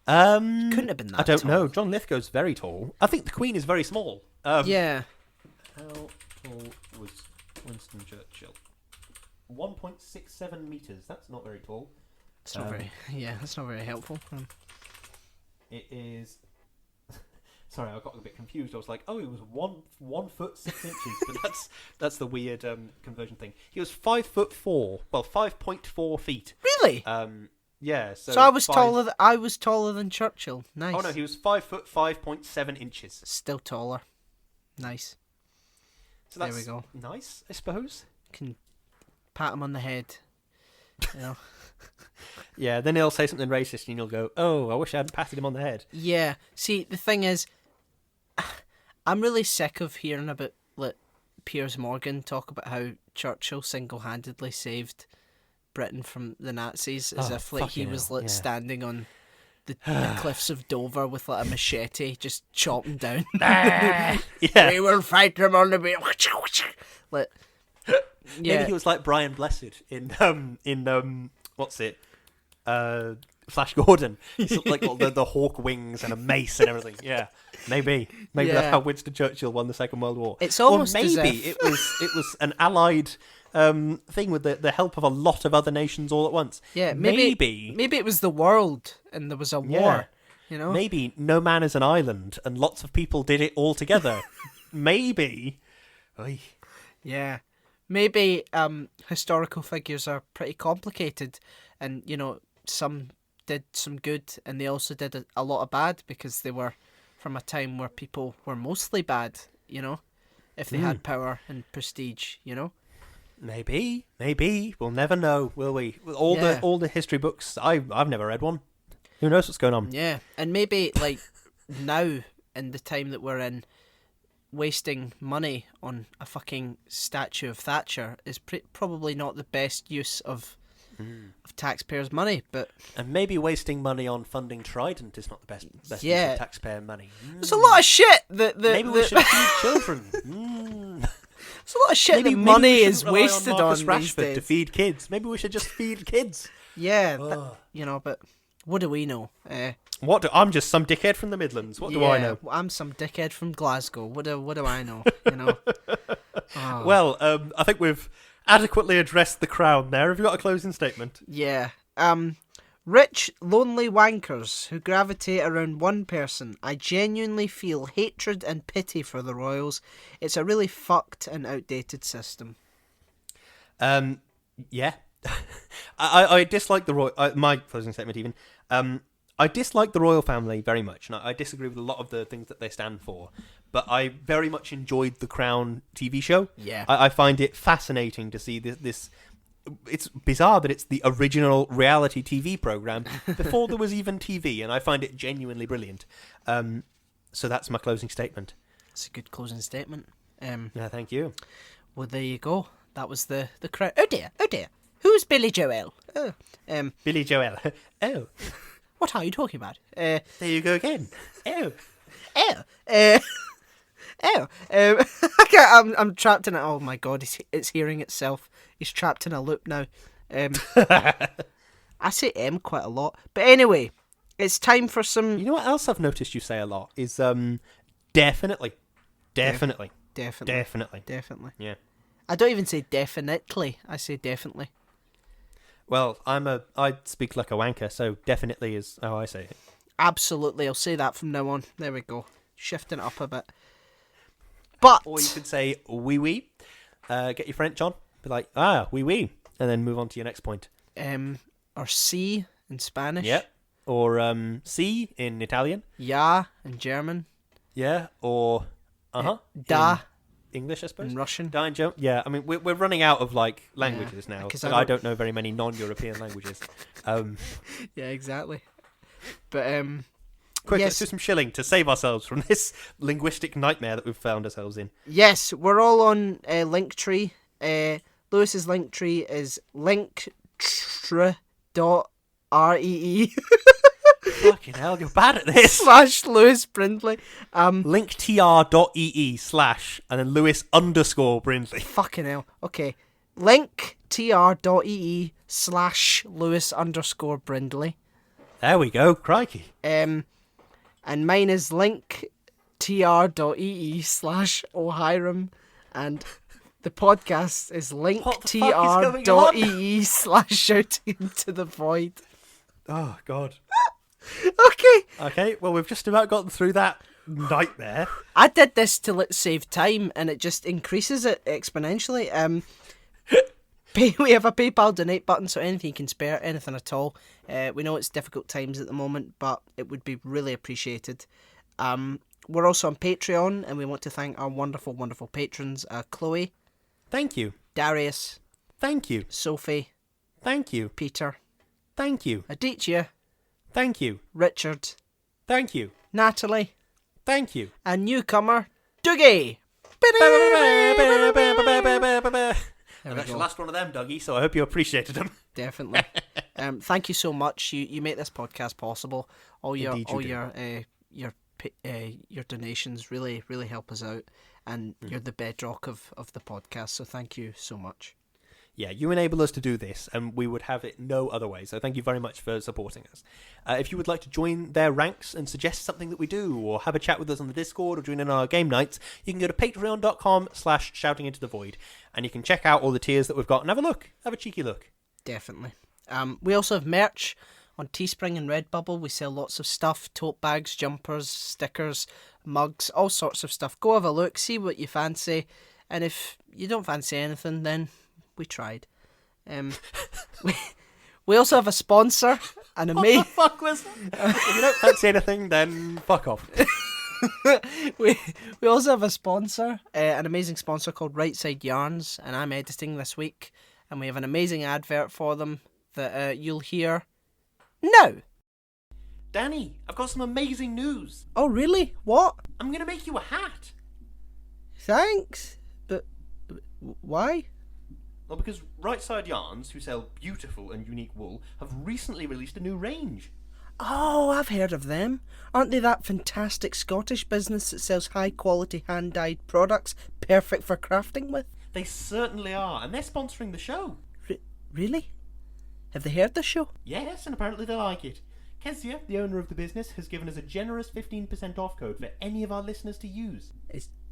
Couldn't have been that tall. I don't know. John Lithgow's very tall. I think the Queen is very small. Yeah. How tall was Winston Churchill? 1.67 metres. That's not very tall. It's not very... Yeah, that's not very helpful. It is... Sorry, I got a bit confused. I was like, it was 1 foot 6 inches, but that's the weird conversion thing. He was 5'4", 5.4 feet. Really? Yeah. So I was taller than Churchill. Nice. Oh no, he was 5 foot 5.7 inches. Still taller. Nice. So that's there we go. Nice, I suppose. Can pat him on the head. Yeah. Then he'll say something racist, and you'll go, "Oh, I wish I hadn't patted him on the head." Yeah. See, the thing is, I'm really sick of hearing about Piers Morgan talk about how Churchill single-handedly saved Britain from the Nazis, as if he was standing on the cliffs of Dover with like a machete, just chopping down. Yeah. We will fight them on the beach. Like, yeah. Maybe he was like Brian Blessed in what's it? Flash Gordon. He's like got the hawk wings and a mace and everything. Yeah. Maybe that's how Winston Churchill won the Second World War. It's almost or maybe as if... it was an allied thing with the help of a lot of other nations all at once. Yeah, maybe it was the world and there was a war. You know, maybe no man is an island and lots of people did it all together. Maybe. Oy. Yeah, maybe historical figures are pretty complicated, and you know some did some good and they also did a lot of bad because they were from a time where people were mostly bad, you know, if they had power and prestige, you know. Maybe we'll never know, will we? All the history books, I've never read one. Who knows what's going on? Yeah, and maybe like now in the time that we're in, wasting money on a fucking statue of Thatcher is probably not the best use of taxpayers' money, but and maybe wasting money on funding Trident is not the best use of taxpayer money. There's a lot of shit that maybe we should feed children. There's a lot of shit that money is wasted on these days. To feed kids. Maybe we should just feed kids. Yeah, you know, but what do we know? I'm just some dickhead from the Midlands. What do I know? I'm some dickhead from Glasgow. What do I know? You know. Oh. Well, I think we've adequately addressed the Crown there. Have you got a closing statement? Yeah. Rich, lonely wankers who gravitate around one person. I genuinely feel hatred and pity for the royals. It's a really fucked and outdated system. Yeah. I dislike the royal... my closing statement even. I dislike the royal family very much, and I disagree with a lot of the things that they stand for. But I very much enjoyed the Crown TV show. Yeah. I find it fascinating to see this. It's bizarre that it's the original reality TV program before there was even TV, and I find it genuinely brilliant. So that's my closing statement. It's a good closing statement. Yeah, thank you. Well, there you go. That was the Crown. Oh dear. Who's Billy Joel? Oh, Billy Joel. Oh. What are you talking about? There you go again. Oh. I'm trapped in it. Oh my god, it's hearing itself. He's trapped in a loop now. I say quite a lot. But anyway, it's time for some... You know what else I've noticed you say a lot is definitely. Definitely. Yeah. I don't even say definitely. I say definitely. Well, I speak like a wanker, so definitely is how I say it. Absolutely, I'll say that from now on. There we go. Shifting it up a bit. But... Or you could say oui oui. Get your French on. Be like, oui oui. And then move on to your next point. Or si in Spanish. Yeah. Or si in Italian. Ja in German. Yeah. Or da in English, I suppose. In Russian. Da in German. Yeah, I mean, we're running out of like languages now. Because I don't know very many non-European languages. Yeah, exactly. But quick, yes. Let's do some shilling to save ourselves from this linguistic nightmare that we've found ourselves in. Yes, we're all on Linktree. Lewis's Linktree is linktr.ree. Fucking hell, you're bad at this. / Lewis Brindley. linktr.ee/ and then Lewis_Brindley. Fucking hell. Okay. linktr.ee/ Lewis_Brindley. There we go. Crikey. And mine is linktr.ee/ O'Hiram, and the podcast is linktr.ee/ Shouting into the Void. Oh, God. Okay, well, we've just about gotten through that nightmare. I did this to save time, and it just increases it exponentially. We have a PayPal donate button, so anything you can spare, anything at all. We know it's difficult times at the moment, but it would be really appreciated. We're also on Patreon, and we want to thank our wonderful, wonderful patrons. Chloe. Thank you. Darius. Thank you. Sophie. Thank you. Peter. Thank you. Aditya. Thank you. Richard. Thank you. Natalie. Thank you. And newcomer, Dougie. That's the last one of them, Dougie, so I hope you appreciated them. Definitely. Thank you so much. You make this podcast possible. All your Indeed your donations really help us out, and you're the bedrock of the podcast. So thank you so much. Yeah, you enable us to do this, and we would have it no other way. So thank you very much for supporting us. If you would like to join their ranks and suggest something that we do, or have a chat with us on the Discord, or join in our game nights, you can go to patreon.com/shoutingintothevoid, and you can check out all the tiers that we've got and have a look. Have a cheeky look. Definitely. We also have merch on Teespring and Redbubble. We sell lots of stuff, tote bags, jumpers, stickers, mugs, all sorts of stuff. Go have a look, see what you fancy, and if you don't fancy anything, then we tried. We also have a sponsor, an amazing... What the fuck was that? If you don't fancy anything, then fuck off. we also have a sponsor, an amazing sponsor called Right Side Yarns, and I'm editing this week, and we have an amazing advert for them that you'll hear now. Danny, I've got some amazing news. Oh, really? What? I'm going to make you a hat. Thanks. But why? Well, because Right Side Yarns, who sell beautiful and unique wool, have recently released a new range. Oh, I've heard of them. Aren't they that fantastic Scottish business that sells high-quality hand-dyed products perfect for crafting with? They certainly are, and they're sponsoring the show. Really? Have they heard the show? Yes, and apparently they like it. Kezia, the owner of the business, has given us a generous 15% off code for any of our listeners to use.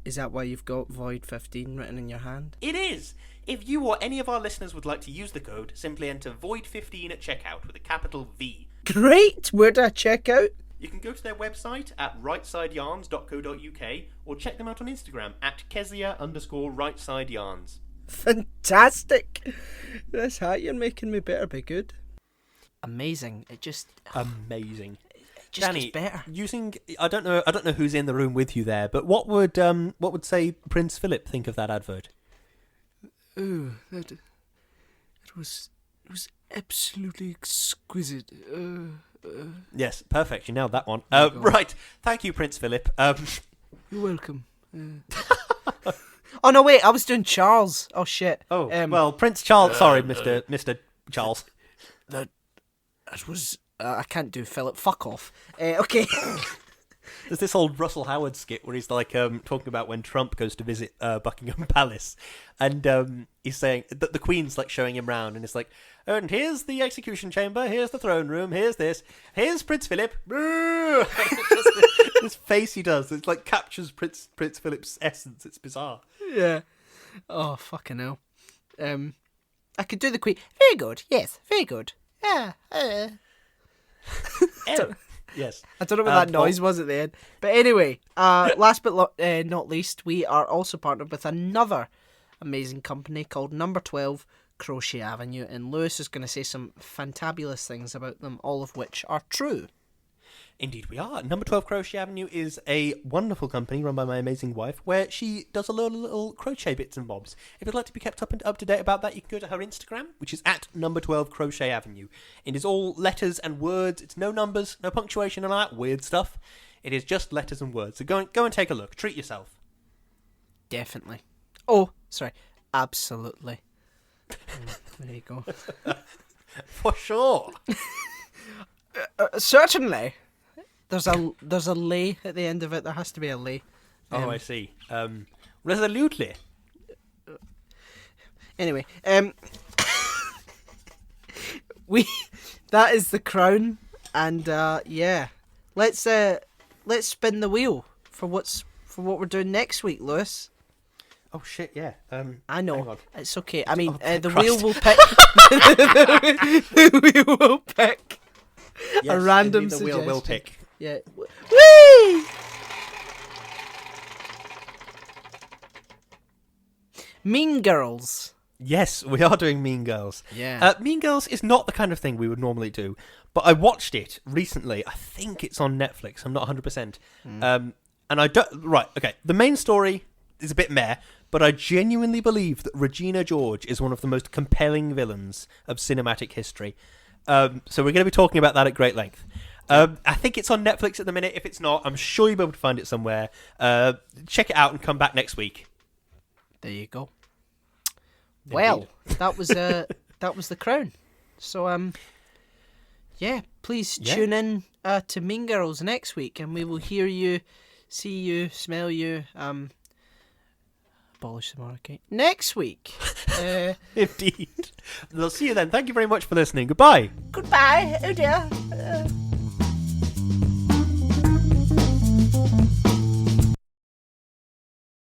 Is that why you've got Void 15 written in your hand? It is! If you or any of our listeners would like to use the code, simply enter Void15 at checkout with a capital V. Great! Where do I check out? You can go to their website at rightsideyarns.co.uk or check them out on Instagram at Kezia_rightsideyarns. Fantastic! This hat you're making me better be good. Amazing. Amazing. It just Danny, gets better. I don't know who's in the room with you there, but what would say Prince Philip think of that advert? Oh, it was absolutely exquisite. Yes, perfect. You nailed that one. Right. Thank you, Prince Philip. You're welcome. Oh no, wait! I was doing Charles. Oh shit. Oh well, Prince Charles. Sorry, Mr. Charles. That was. I can't do Philip. Fuck off. Okay. There's this old Russell Howard skit where he's like talking about when Trump goes to visit Buckingham Palace, and he's saying that the Queen's like showing him round, and it's like, oh, and here's the execution chamber, here's the throne room, here's this, here's Prince Philip. This face he does, it like captures Prince Philip's essence. It's bizarre. Yeah. Oh fucking hell. I could do the Queen. Very good. Yes. Very good. Yeah. Yes. I don't know what that noise was at the end. But anyway, last but not least, we are also partnered with another amazing company called Number 12 Crochet Avenue, and Lewis is going to say some fantabulous things about them, all of which are true. Indeed we are. Number 12 Crochet Avenue is a wonderful company run by my amazing wife, where she does a lot of little crochet bits and bobs. If you'd like to be kept up to date about that, you can go to her Instagram, which is at Number 12 Crochet Avenue. It is all letters and words. It's no numbers, no punctuation and all that weird stuff. It is just letters and words. So go and take a look. Treat yourself. Definitely. Oh, sorry. Absolutely. There you go. For sure. Certainly. There's a lay at the end of it. There has to be a lay. I see. Resolutely. Anyway, that is the crown, and yeah, let's spin the wheel for what we're doing next week, Lewis. Oh shit! Yeah. I know. Hang on. It's okay. I mean, thank the Christ. wheel will pick. The wheel will pick Yes, a random indeed, the suggestion. wheel will pick. Yeah. Whee! Mean Girls. Yes, we are doing Mean Girls. Yeah. Mean Girls is not the kind of thing we would normally do, but I watched it recently. I think it's on Netflix. I'm not 100%. And I don't... Right, okay. The main story is a bit meh, but I genuinely believe that Regina George is one of the most compelling villains of cinematic history. So we're going to be talking about that at great length. I think it's on Netflix at the minute. If it's not, I'm sure you'll be able to find it somewhere. Check it out and come back next week. There you go. Indeed. Well, that was the crown. So please tune in to Mean Girls next week, and we will hear you, see you, smell you, abolish the monarchy next week. Indeed. We'll see you then. Thank you very much for listening. Goodbye. Goodbye. Oh dear.